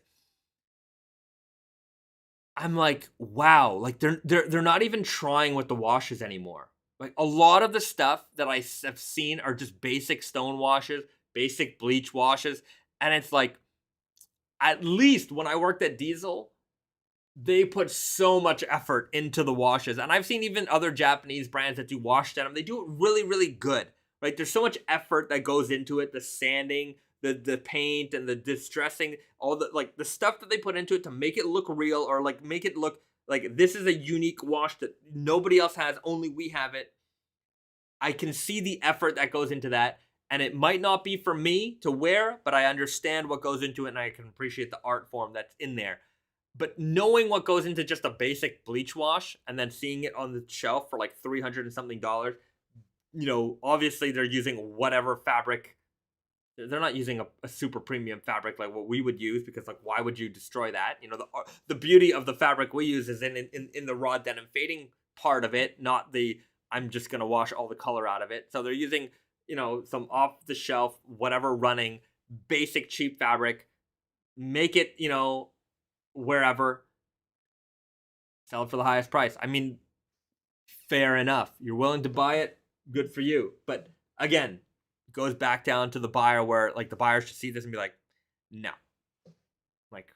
I'm like, wow, like they're not even trying with the washes anymore. Like, a lot of the stuff that I have seen are just basic stone washes, basic bleach washes, and it's like, at least when I worked at Diesel, they put so much effort into the washes. And I've seen even other Japanese brands that do wash denim. They do it really, really good, right? There's so much effort that goes into it. The sanding, the paint, and the distressing, all the, like, the stuff that they put into it to make it look real, or like make it look like this is a unique wash that nobody else has, only we have it. I can see the effort that goes into that. And it might not be for me to wear, but I understand what goes into it, and I can appreciate the art form that's in there. But knowing what goes into just a basic bleach wash and then seeing it on the shelf for like $300 and something, obviously they're using whatever fabric. They're not using a super premium fabric like what we would use, because, like, why would you destroy that? The beauty of the fabric we use is in the raw denim fading part of it, not the I'm just going to wash all the color out of it. So they're using, some off the shelf, whatever running basic cheap fabric, make it, wherever, sell it for the highest price. I mean, fair enough. You're willing to buy it, good for you. But again, it goes back down to the buyer, where, like, the buyer should see this and be like, no. Like,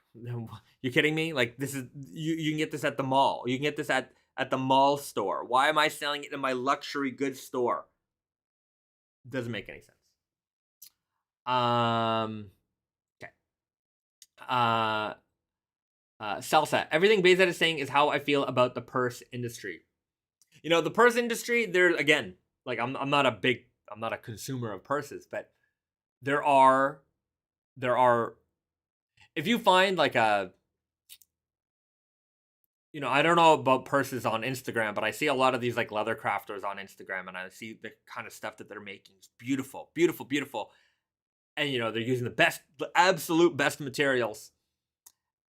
you kidding me? Like, this is, you can get this at the mall. You can get this at the mall store. Why am I selling it in my luxury goods store? Doesn't make any sense. Okay. Salsa. Everything Bahzad is saying is how I feel about the purse industry. The purse industry, there again, like, I'm not a consumer of purses, but there are, if you find like a, I don't know about purses on Instagram, but I see a lot of these like leather crafters on Instagram, and I see the kind of stuff that they're making. It's beautiful, beautiful, beautiful. And they're using the absolute best materials.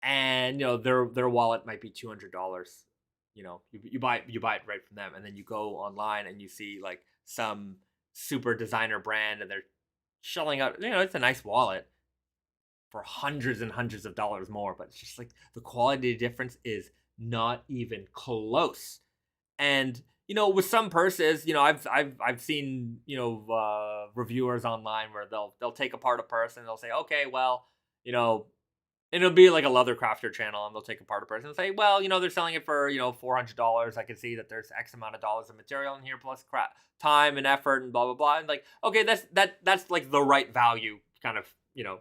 And their wallet might be $200. You buy it right from them, and then you go online and you see like some super designer brand, and they're shelling out, it's a nice wallet for hundreds and hundreds of dollars more, but it's just like the quality difference is not even close. And with some purses, I've seen reviewers online where they'll take apart a purse and they'll say, okay, well, it'll be like a leather crafter channel, and they'll take apart a purse and say, well, they're selling it for $400. I can see that there's X amount of dollars of material in here, plus time and effort and blah blah blah. And like, okay, that's like the right value kind of,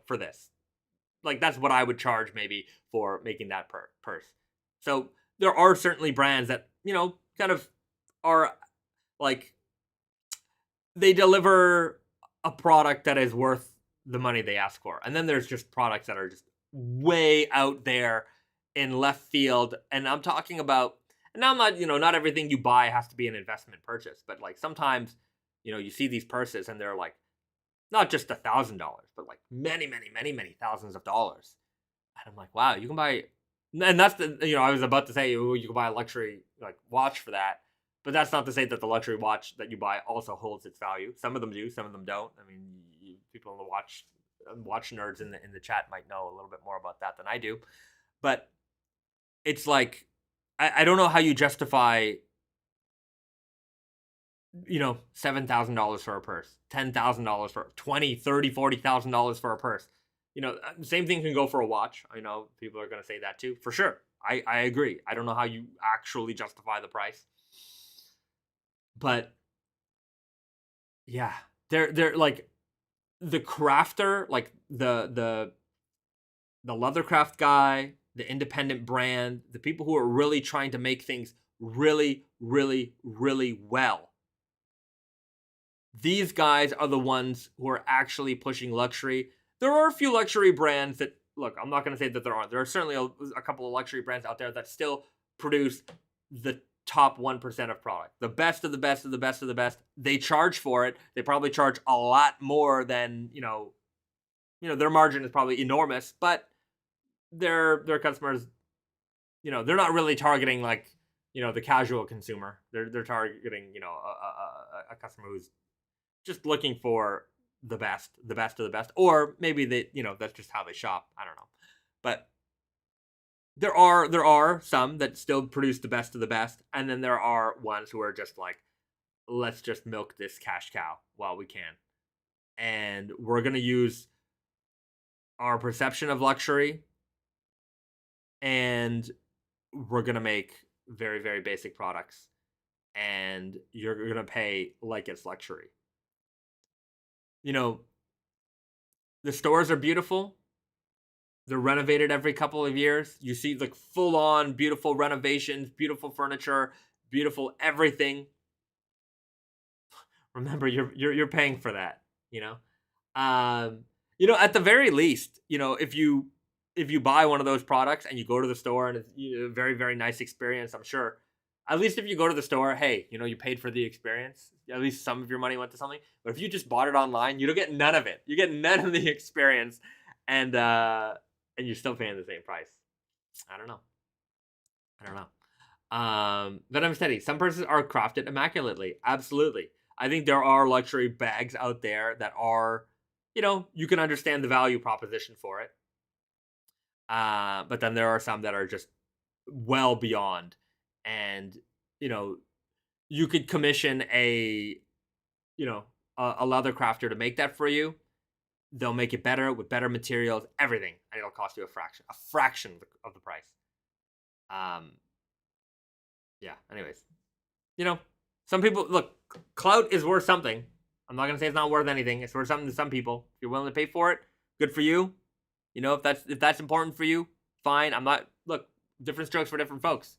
for this. Like, that's what I would charge maybe for making that purse. So there are certainly brands that kind of are like, they deliver a product that is worth the money they ask for. And then there's just products that are just way out there in left field. And I'm talking about, and I'm not, not everything you buy has to be an investment purchase, but like sometimes, you see these purses and they're like, not just $1,000, but like many, many, many, many thousands of dollars. And I'm like, wow, you can buy, and that's the, I was about to say, you can buy a luxury like watch for that. But that's not to say that the luxury watch that you buy also holds its value. Some of them do, some of them don't. I mean, people in the watch watch nerds in the chat might know a little bit more about that than I do. But it's like, I don't know how you justify, $7,000 for a purse, $10,000 for $20,000, $30,000, $40,000 for a purse. Same thing can go for a watch. I know people are going to say that too, for sure. I agree. I don't know how you actually justify the price, but yeah, they're like the crafter, like the leathercraft guy, the independent brand, the people who are really trying to make things really, really, really well. These guys are the ones who are actually pushing luxury. There are a few luxury brands that, look, I'm not going to say that there aren't. There are certainly a couple of luxury brands out there that still produce the top 1% of product. The best of the best of the best of the best. They charge for it. They probably charge a lot more than, their margin is probably enormous, but their customers, they're not really targeting like, the casual consumer. They're targeting, a customer who's just looking for the best of the best, or maybe that's just how they shop. I don't know, but there are some that still produce the best of the best, and then there are ones who are just like, let's just milk this cash cow while we can, and we're gonna use our perception of luxury, and we're gonna make very, very basic products, and you're gonna pay like it's luxury. The stores are beautiful. They're renovated every couple of years. You see like full-on beautiful renovations, beautiful furniture, beautiful everything. Remember, you're paying for that. At the very least, if you buy one of those products and you go to the store and it's a very, very nice experience, I'm sure. At least if you go to the store, hey, you paid for the experience. At least some of your money went to something. But if you just bought it online, you don't get none of it. You get none of the experience, and you're still paying the same price. I don't know. But I'm steady. Some purses are crafted immaculately. Absolutely. I think there are luxury bags out there that are, you can understand the value proposition for it. But then there are some that are just well beyond. And, you could commission a leather crafter to make that for you. They'll make it better with better materials, everything, and it'll cost you a fraction of the price. Yeah. Anyways, some people, look, clout is worth something. I'm not gonna say it's not worth anything. It's worth something to some people. If you're willing to pay for it, good for you. If that's important for you, fine. I'm not. Look, different strokes for different folks.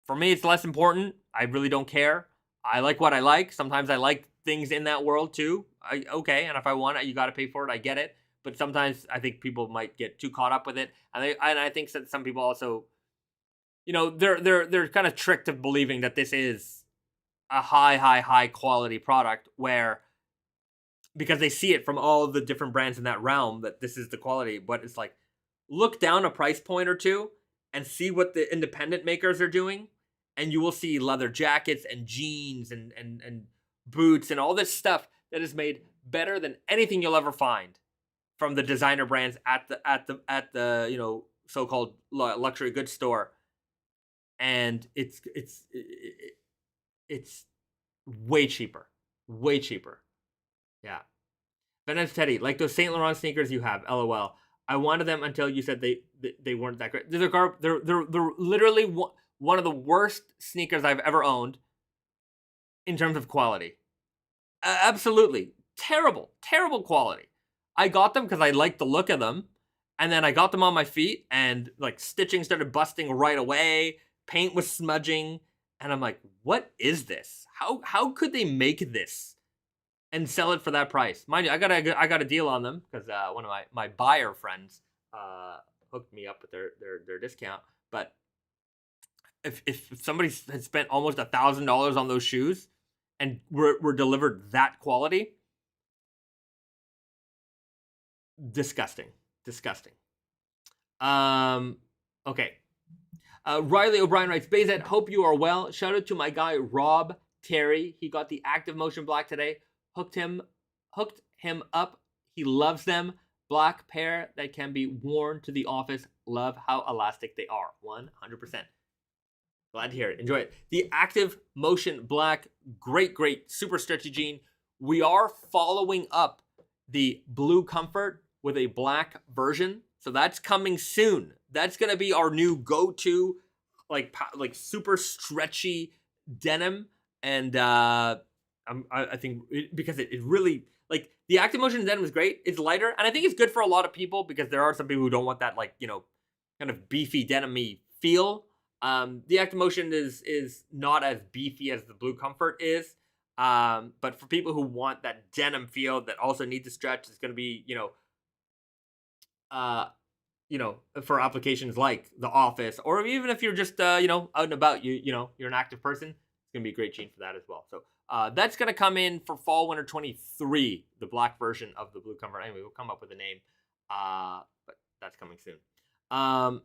For me, it's less important. I really don't care. I like what I like. Sometimes I like things in that world too. Okay, and if I want it, you got to pay for it. I get it. But sometimes I think people might get too caught up with it, and I think that some people also, they're kind of tricked to believing that this is a high quality product, where because they see it from all of the different brands in that realm that this is the quality. But it's like, look down a price point or two and see what the independent makers are doing, and you will see leather jackets and jeans and boots and all this stuff that is made better than anything you'll ever find from the designer brands at the so-called luxury goods store. And it's way cheaper. Yeah. Vanessa Teddy, like those Saint Laurent sneakers you have, LOL. I wanted them until you said they weren't that great. They're literally one of the worst sneakers I've ever owned in terms of quality. Absolutely. Terrible quality. I got them because I liked the look of them. And then I got them on my feet and like stitching started busting right away. Paint was smudging. And I'm like, what is this? How could they make this and sell it for that price? Mind you, I got a deal on them because one of my buyer friends hooked me up with their discount. But if somebody had spent almost $1,000 on those shoes and were delivered that quality, disgusting. Okay. Riley O'Brien writes, Bahzad, hope you are well. Shout out to my guy Rob Terry. He got the Active Motion Black today. Hooked him up. He loves them. Black pair that can be worn to the office. Love how elastic they are. 100%. Glad to hear it. Enjoy it. The Active Motion Black, great, super stretchy jean. We are following up the Blue Comfort with a black version, so that's coming soon. That's gonna be our new go-to, like super stretchy denim, and I think because it really, like, the Active Motion denim is great. It's lighter, and I think it's good for a lot of people because there are some people who don't want that, like, kind of beefy denim-y feel. The Active Motion is not as beefy as the Blue Comfort is. But for people who want that denim feel that also need to stretch, it's going to be, for applications like the office, or even if you're just, out and about, you're an active person, it's going to be a great jean for that as well. So, that's going to come in for fall winter 23, the black version of the Blue Comfort. Anyway, we'll come up with a name. But that's coming soon.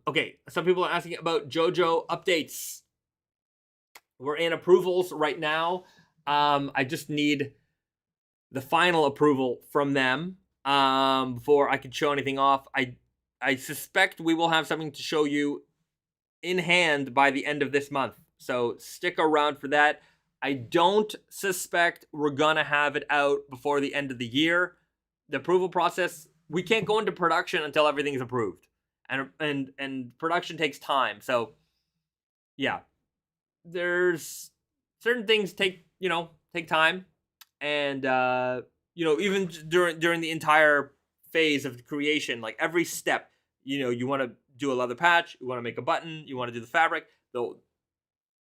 Okay. Some people are asking about JoJo updates. We're in approvals right now. I just need the final approval from them before I can show anything off. I suspect we will have something to show you in hand by the end of this month. So stick around for that. I don't suspect we're gonna have it out before the end of the year. The approval process, we can't go into production until everything is approved. And production takes time. So yeah. There's certain things take time, and even during the entire phase of creation, like every step, you want to do a leather patch, you want to make a button, you want to do the fabric, though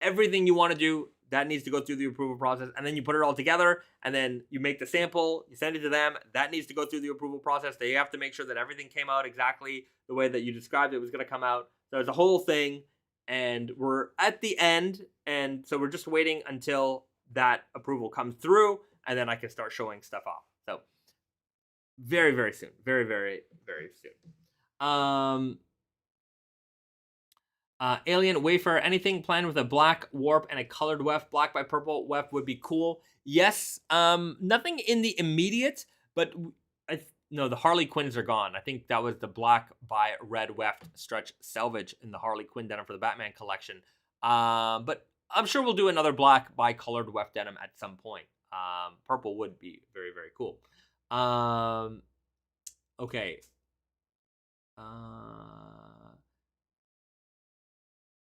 everything you want to do, that needs to go through the approval process, and then you put it all together, and then you make the sample, you send it to them, that needs to go through the approval process. They have to make sure that everything came out exactly the way that you described it was going to come out. So there's a whole thing, and we're at the end, and so we're just waiting until that approval comes through, and then I can start showing stuff off. So very, very soon. Very, very, very soon. Alien Wafer, anything planned with a black warp and a colored weft? Black by purple weft would be cool. Yes. Nothing in the immediate, but no, the Harley Quinns are gone. I think that was the black by red weft stretch selvage in the Harley Quinn denim for the Batman collection. But I'm sure we'll do another black by colored weft denim at some point. Purple would be very, very cool. Okay.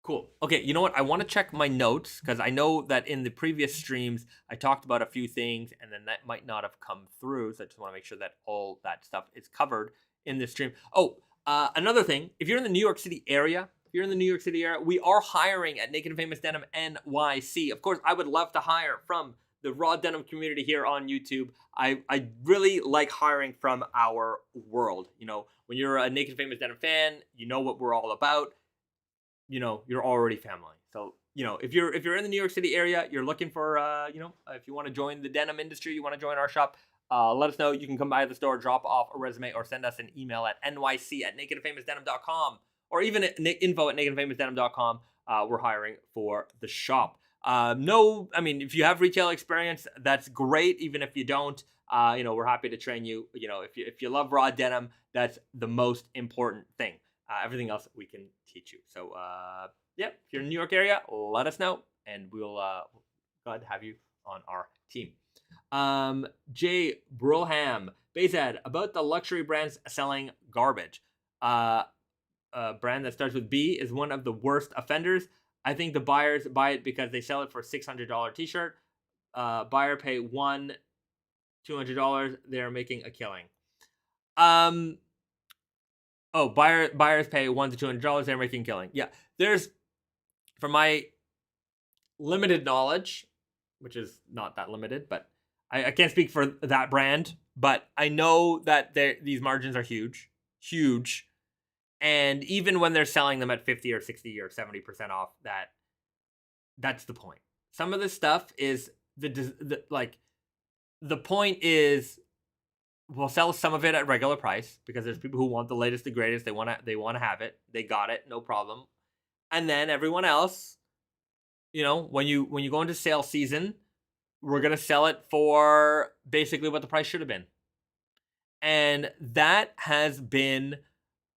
Cool. Okay, you know what? I want to check my notes because I know that in the previous streams I talked about a few things and then that might not have come through. So I just want to make sure that all that stuff is covered in this stream. Oh, another thing, if you're in the New York City area, we are hiring at Naked Famous Denim NYC. Of course, I would love to hire from the raw denim community here on YouTube. I really like hiring from our world. When you're a Naked Famous Denim fan, you know what we're all about. You're already family. So, if you're in the New York City area, you're looking for, if you want to join the denim industry, you want to join our shop, let us know. You can come by the store, drop off a resume, or send us an email at nyc@nakedandfamousdenim.com, or even at info@nakedandfamousdenim.com. We're hiring for the shop. If you have retail experience, that's great. Even if you don't, we're happy to train you. If you love raw denim, that's the most important thing. Everything else we can teach you. So, if you're in the New York area, let us know, and we'll glad to have you on our team. Jay Brulham, Bahzad, about the luxury brands selling garbage. A brand that starts with B is one of the worst offenders. I think the buyers buy it because they sell it for $600 t-shirt. Buyer pay $200. They're making a killing. Oh, buyers pay $100 to $200. They're making a killing. Yeah, there's, from my limited knowledge, which is not that limited, but I can't speak for that brand, but I know that these margins are huge, and even when they're selling them at 50 or 60 or 70% off, that's the point. Some of this stuff is the point is, we'll sell some of it at regular price because there's people who want the latest, the greatest. They want to have it. They got it, no problem. And then everyone else, when you go into sale season, we're gonna sell it for basically what the price should have been. And that has been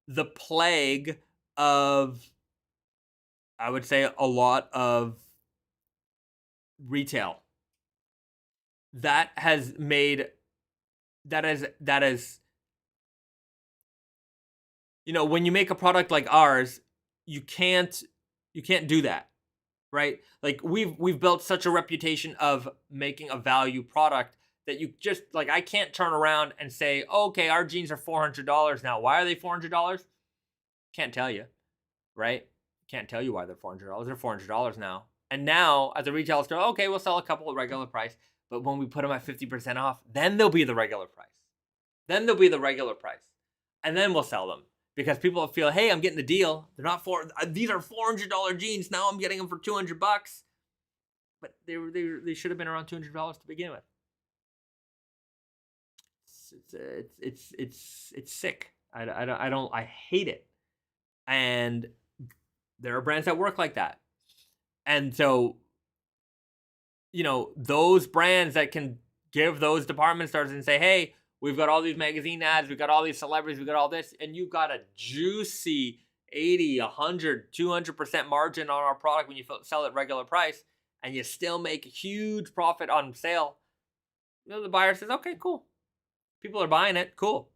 the plague of, I would say, a lot of retail. That has made, that is, you know, when you make a product like ours, you can't do that, right? Like we've built such a reputation of making a value product that you just, like, I can't turn around and say, okay, our jeans are $400 now. Why are they $400? Can't tell you, right? Can't tell you why they're $400. They're $400 now. And now, as a retail store, okay, we'll sell a couple at regular price. But when we put them at 50% off, then they'll be the regular price. Then they'll be the regular price. And then we'll sell them. Because people feel, hey, I'm getting a deal. They're not these are $400 jeans. Now I'm getting them for $200. But they should have been around $200 to begin with. It's sick. I hate it. And there are brands that work like that. And so, you know, those brands that can give those department stores and say, hey, we've got all these magazine ads, we've got all these celebrities, we've got all this, and you've got a juicy 80, 100, 200% margin on our product when you sell it regular price, and you still make a huge profit on sale. You know, the buyer says, okay, cool. People are buying it, cool.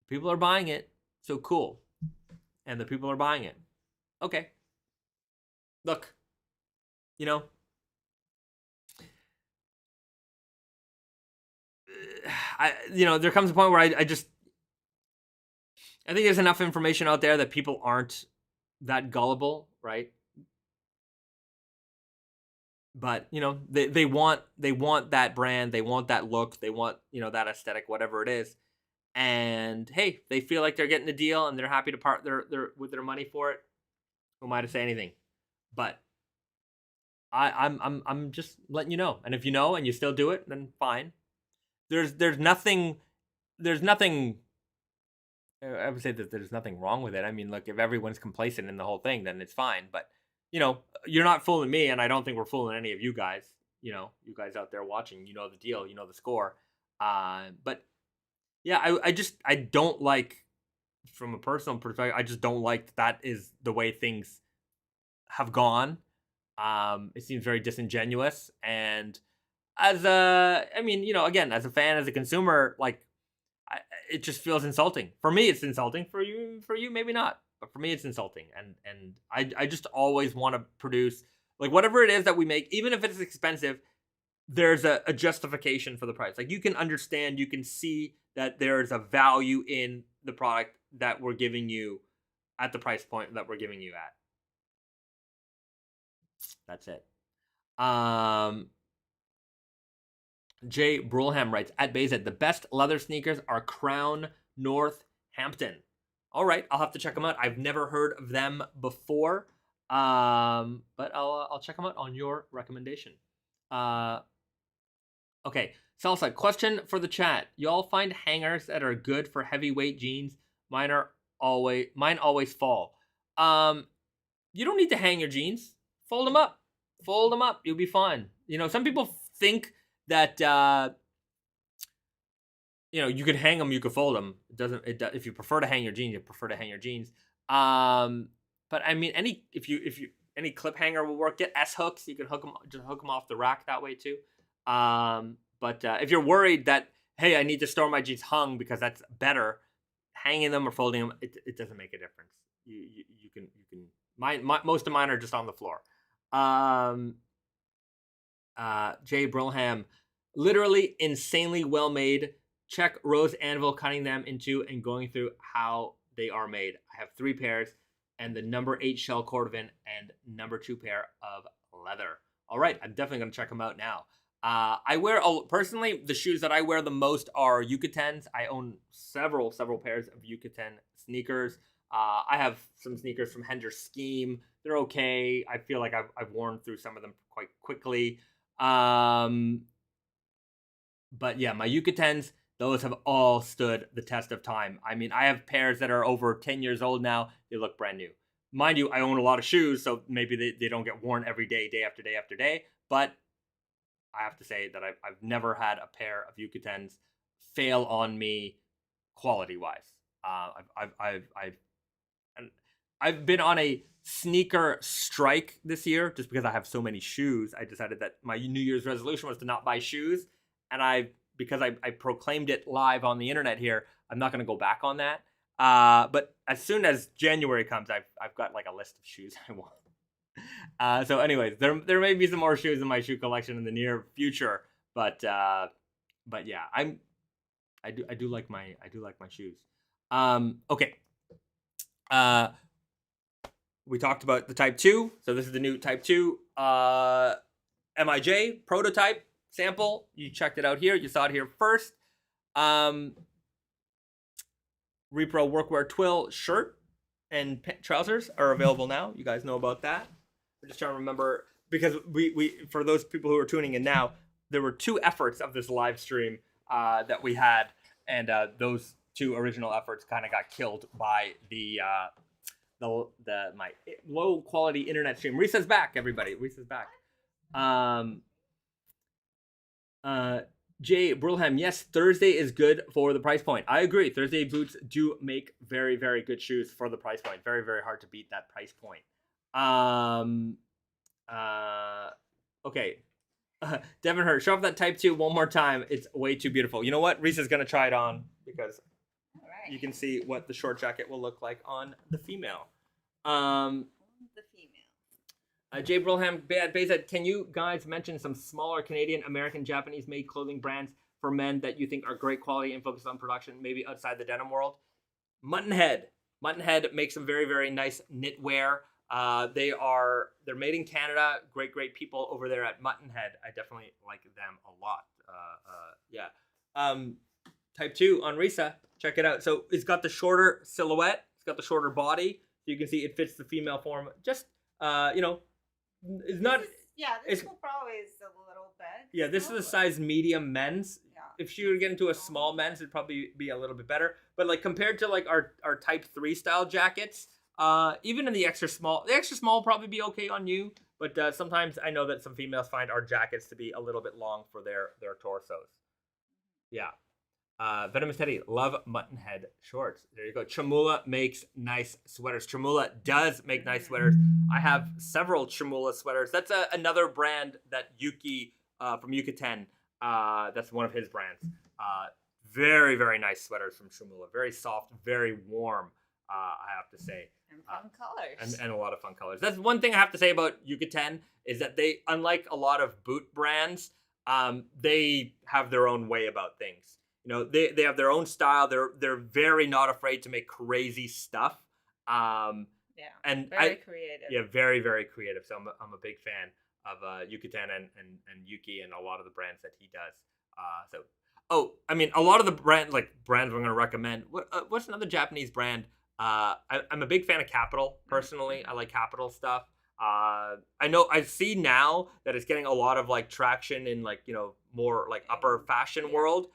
People are buying it, so cool. And the people are buying it. Okay. Look, you know, there comes a point where I think there's enough information out there that people aren't that gullible, right? But, you know, they want that brand, they want that look, they want, you know, that aesthetic, whatever it is. And hey, they feel like they're getting a deal and they're happy to part with their money for it. Who am I to say anything? But I'm just letting you know. And if you know and you still do it, then fine. There's nothing I would say that there's nothing wrong with it. I mean, look, if everyone's complacent in the whole thing, then it's fine. But, you know, you're not fooling me, and I don't think we're fooling any of you guys. You know, you guys out there watching, you know the deal, you know the score. But yeah, I don't like, from a personal perspective, I just don't like that is the way things have gone. It seems very disingenuous, and as I mean, you know, again, as a fan, as a consumer, like, it just feels insulting. For me, it's insulting. For you, maybe not. But for me, it's insulting. And I just always want to produce, like, whatever it is that we make, even if it's expensive, there's a justification for the price. Like, you can understand, you can see that there's a value in the product that we're giving you at the price point that we're giving you at. That's it. Jay Brulham writes, at Bahzad, the best leather sneakers are Crown Northampton. All right, I'll have to check them out. I've never heard of them before, but I'll check them out on your recommendation. Okay, Salsa, question for the chat. Y'all find hangers that are good for heavyweight jeans? Mine always fall. You don't need to hang your jeans. Fold them up. Fold them up. You'll be fine. You know, some people think that you know, you could hang them, you could fold them. If you prefer to hang your jeans, you prefer to hang your jeans. But I mean, any clip hanger will work. Get S hooks. You can hook them off the rack that way too. But if you're worried that, hey, I need to store my jeans hung because that's better, hanging them or folding them, it doesn't make a difference. You can most of mine are just on the floor. Jay Brulham, literally insanely well made. Check Rose Anvil cutting them into and going through how they are made. I have 3 pairs and the number 8 shell cordovan and number 2 pair of leather. All right, I'm definitely going to check them out now. I wear, personally, the shoes that I wear the most are Yucatens. I own several pairs of Yucatan sneakers. I have some sneakers from Hender Scheme. They're okay. I feel like I've worn through some of them quite quickly. But yeah, my Yucatens, those have all stood the test of time. I mean, I have pairs that are over 10 years old now. They look brand new. Mind you, I own a lot of shoes, so maybe they don't get worn every day, day after day after day. But I have to say that I've never had a pair of Yucatens fail on me quality wise. I've been on a sneaker strike this year just because I have so many shoes. I decided that my New Year's resolution was to not buy shoes, and because I proclaimed it live on the internet here, I'm not going to go back on that. But as soon as January comes, I've got like a list of shoes I want. So anyways, there may be some more shoes in my shoe collection in the near future, but yeah, I do like my shoes. Okay. We talked about the Type 2. So this is the new Type 2 MIJ prototype sample. You checked it out here. You saw it here first. Repro Workwear Twill shirt and trousers are available now. You guys know about that. We're just trying to remember, because we for those people who are tuning in now, there were 2 efforts of this live stream that we had, and those 2 original efforts kind of got killed by my low quality internet stream. Risa's back, everybody. Risa's back. Jay Brulham, yes, Thursday is good for the price point. I agree. Thursday boots do make very, very good shoes for the price point. Very, very hard to beat that price point. Okay. Devin Hurt, show off that Type 2 one more time. It's way too beautiful. You know what? Risa's going to try it on because you can see what the short jacket will look like on the female. Jay Brulham, Bahzad, can you guys mention some smaller Canadian, American, Japanese-made clothing brands for men that you think are great quality and focused on production, maybe outside the denim world? Muttonhead makes some very, very nice knitwear. They're made in Canada. Great people over there at Muttonhead. I definitely like them a lot. Type 2 on Risa. Check it out. So it's got the shorter silhouette. It's got the shorter body. So you can see it fits the female form. Just, it's not... This one probably is a little big. Yeah, this is a size medium men's. Yeah. If she were to get into a small men's, it'd probably be a little bit better. But like compared to like our Type 3 style jackets, even in the extra small will probably be okay on you. But sometimes I know that some females find our jackets to be a little bit long for their torsos. Yeah. Venomous Teddy, love Muttonhead shorts. There you go. Chamula makes nice sweaters. Chamula does make nice sweaters. I have several Chamula sweaters. That's another brand that Yuki from Yucatan. That's one of his brands. Very, very nice sweaters from Chamula. Very soft, very warm, I have to say. And fun colors. And a lot of fun colors. That's one thing I have to say about Yucatan is that they, unlike a lot of boot brands, they have their own way about things. You know, they have their own style. They're very not afraid to make crazy stuff. And very creative. Yeah, very, very creative. So I'm a big fan of Yucatan and Yuki and a lot of the brands that he does. A lot of the brands I'm going to recommend. What's another Japanese brand? I'm a big fan of Capital personally. I like Capital stuff. I see now that it's getting a lot of like traction in more like upper fashion world.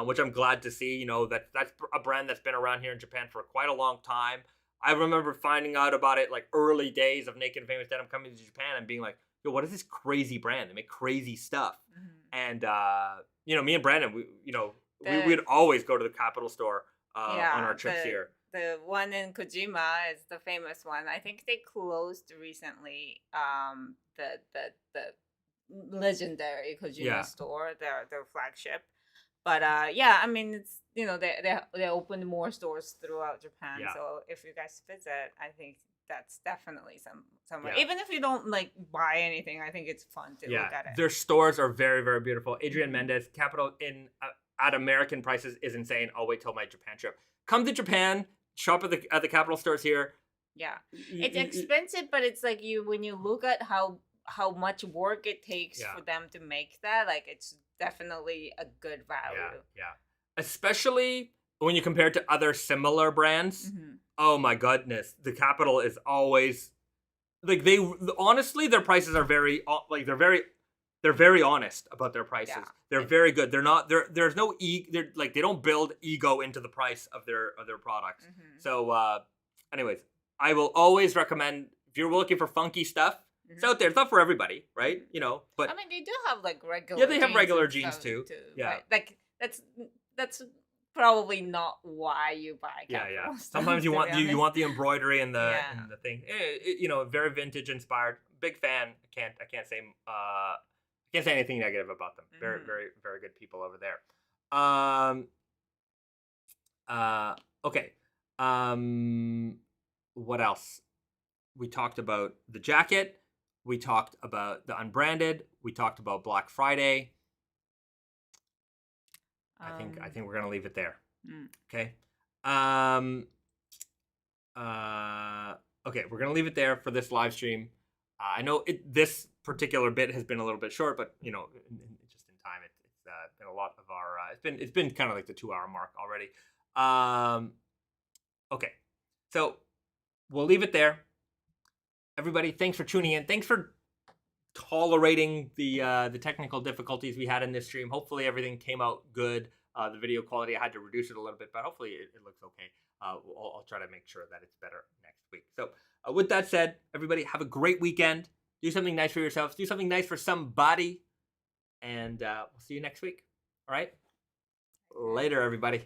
Which I'm glad to see. That's a brand that's been around here in Japan for quite a long time. I remember finding out about it like early days of Naked Famous Denim coming to Japan and being like, yo, what is this crazy brand? They make crazy stuff. Mm-hmm. And, me and Brandon, we'd always go to the Capital store on our trips here. The one in Kojima is the famous one. I think they closed recently the legendary Kojima store, their flagship. But it's they opened more stores throughout Japan. Yeah. So if you guys visit, I think that's definitely somewhere. Yeah. Even if you don't buy anything, I think it's fun to look at it. Their stores are very, very beautiful. Adrian Mendez, Capital at American prices is insane. I'll wait till my Japan trip. Come to Japan, shop at the Capital stores here. Yeah, it's expensive, but it's like when you look at how much work it takes for them to make that, it's definitely a good value. Yeah. Especially when you compare it to other similar brands. Mm-hmm. Oh my goodness, the Capital is always honestly their prices are very they're very honest about their prices. Yeah. They're very good. They're not there's no they don't build ego into the price of their products. Mm-hmm. So anyways, I will always recommend if you're looking for funky stuff. It's out there. It's not for everybody, right? But they do have regular. Yeah, they have regular jeans too. Yeah, right? That's that's probably not why you buy Yeah, capsule yeah. stuff, Sometimes you to want be you honest. want the embroidery and the Yeah. thing. You know, very vintage inspired. Big fan. I can't say anything negative about them. Very, Mhm. very, very good people over there. Um. Okay. What else? We talked about the jacket. We talked about the unbranded. We talked about Black Friday. I think we're gonna leave it there. Mm. Okay. Um. Uh. Okay, we're gonna leave it there for this live stream. I know this particular bit has been a little bit short, but you know, just in time, it's been a lot of our. It's been kind of like the 2 hour mark already. Okay, so we'll leave it there. Everybody, thanks for tuning in. Thanks for tolerating the technical difficulties we had in this stream. Hopefully everything came out good. The video quality, I had to reduce it a little bit, but hopefully it looks okay. I'll try to make sure that it's better next week. So with that said, everybody have a great weekend. Do something nice for yourselves. Do something nice for somebody. And we'll see you next week. All right? Later, everybody.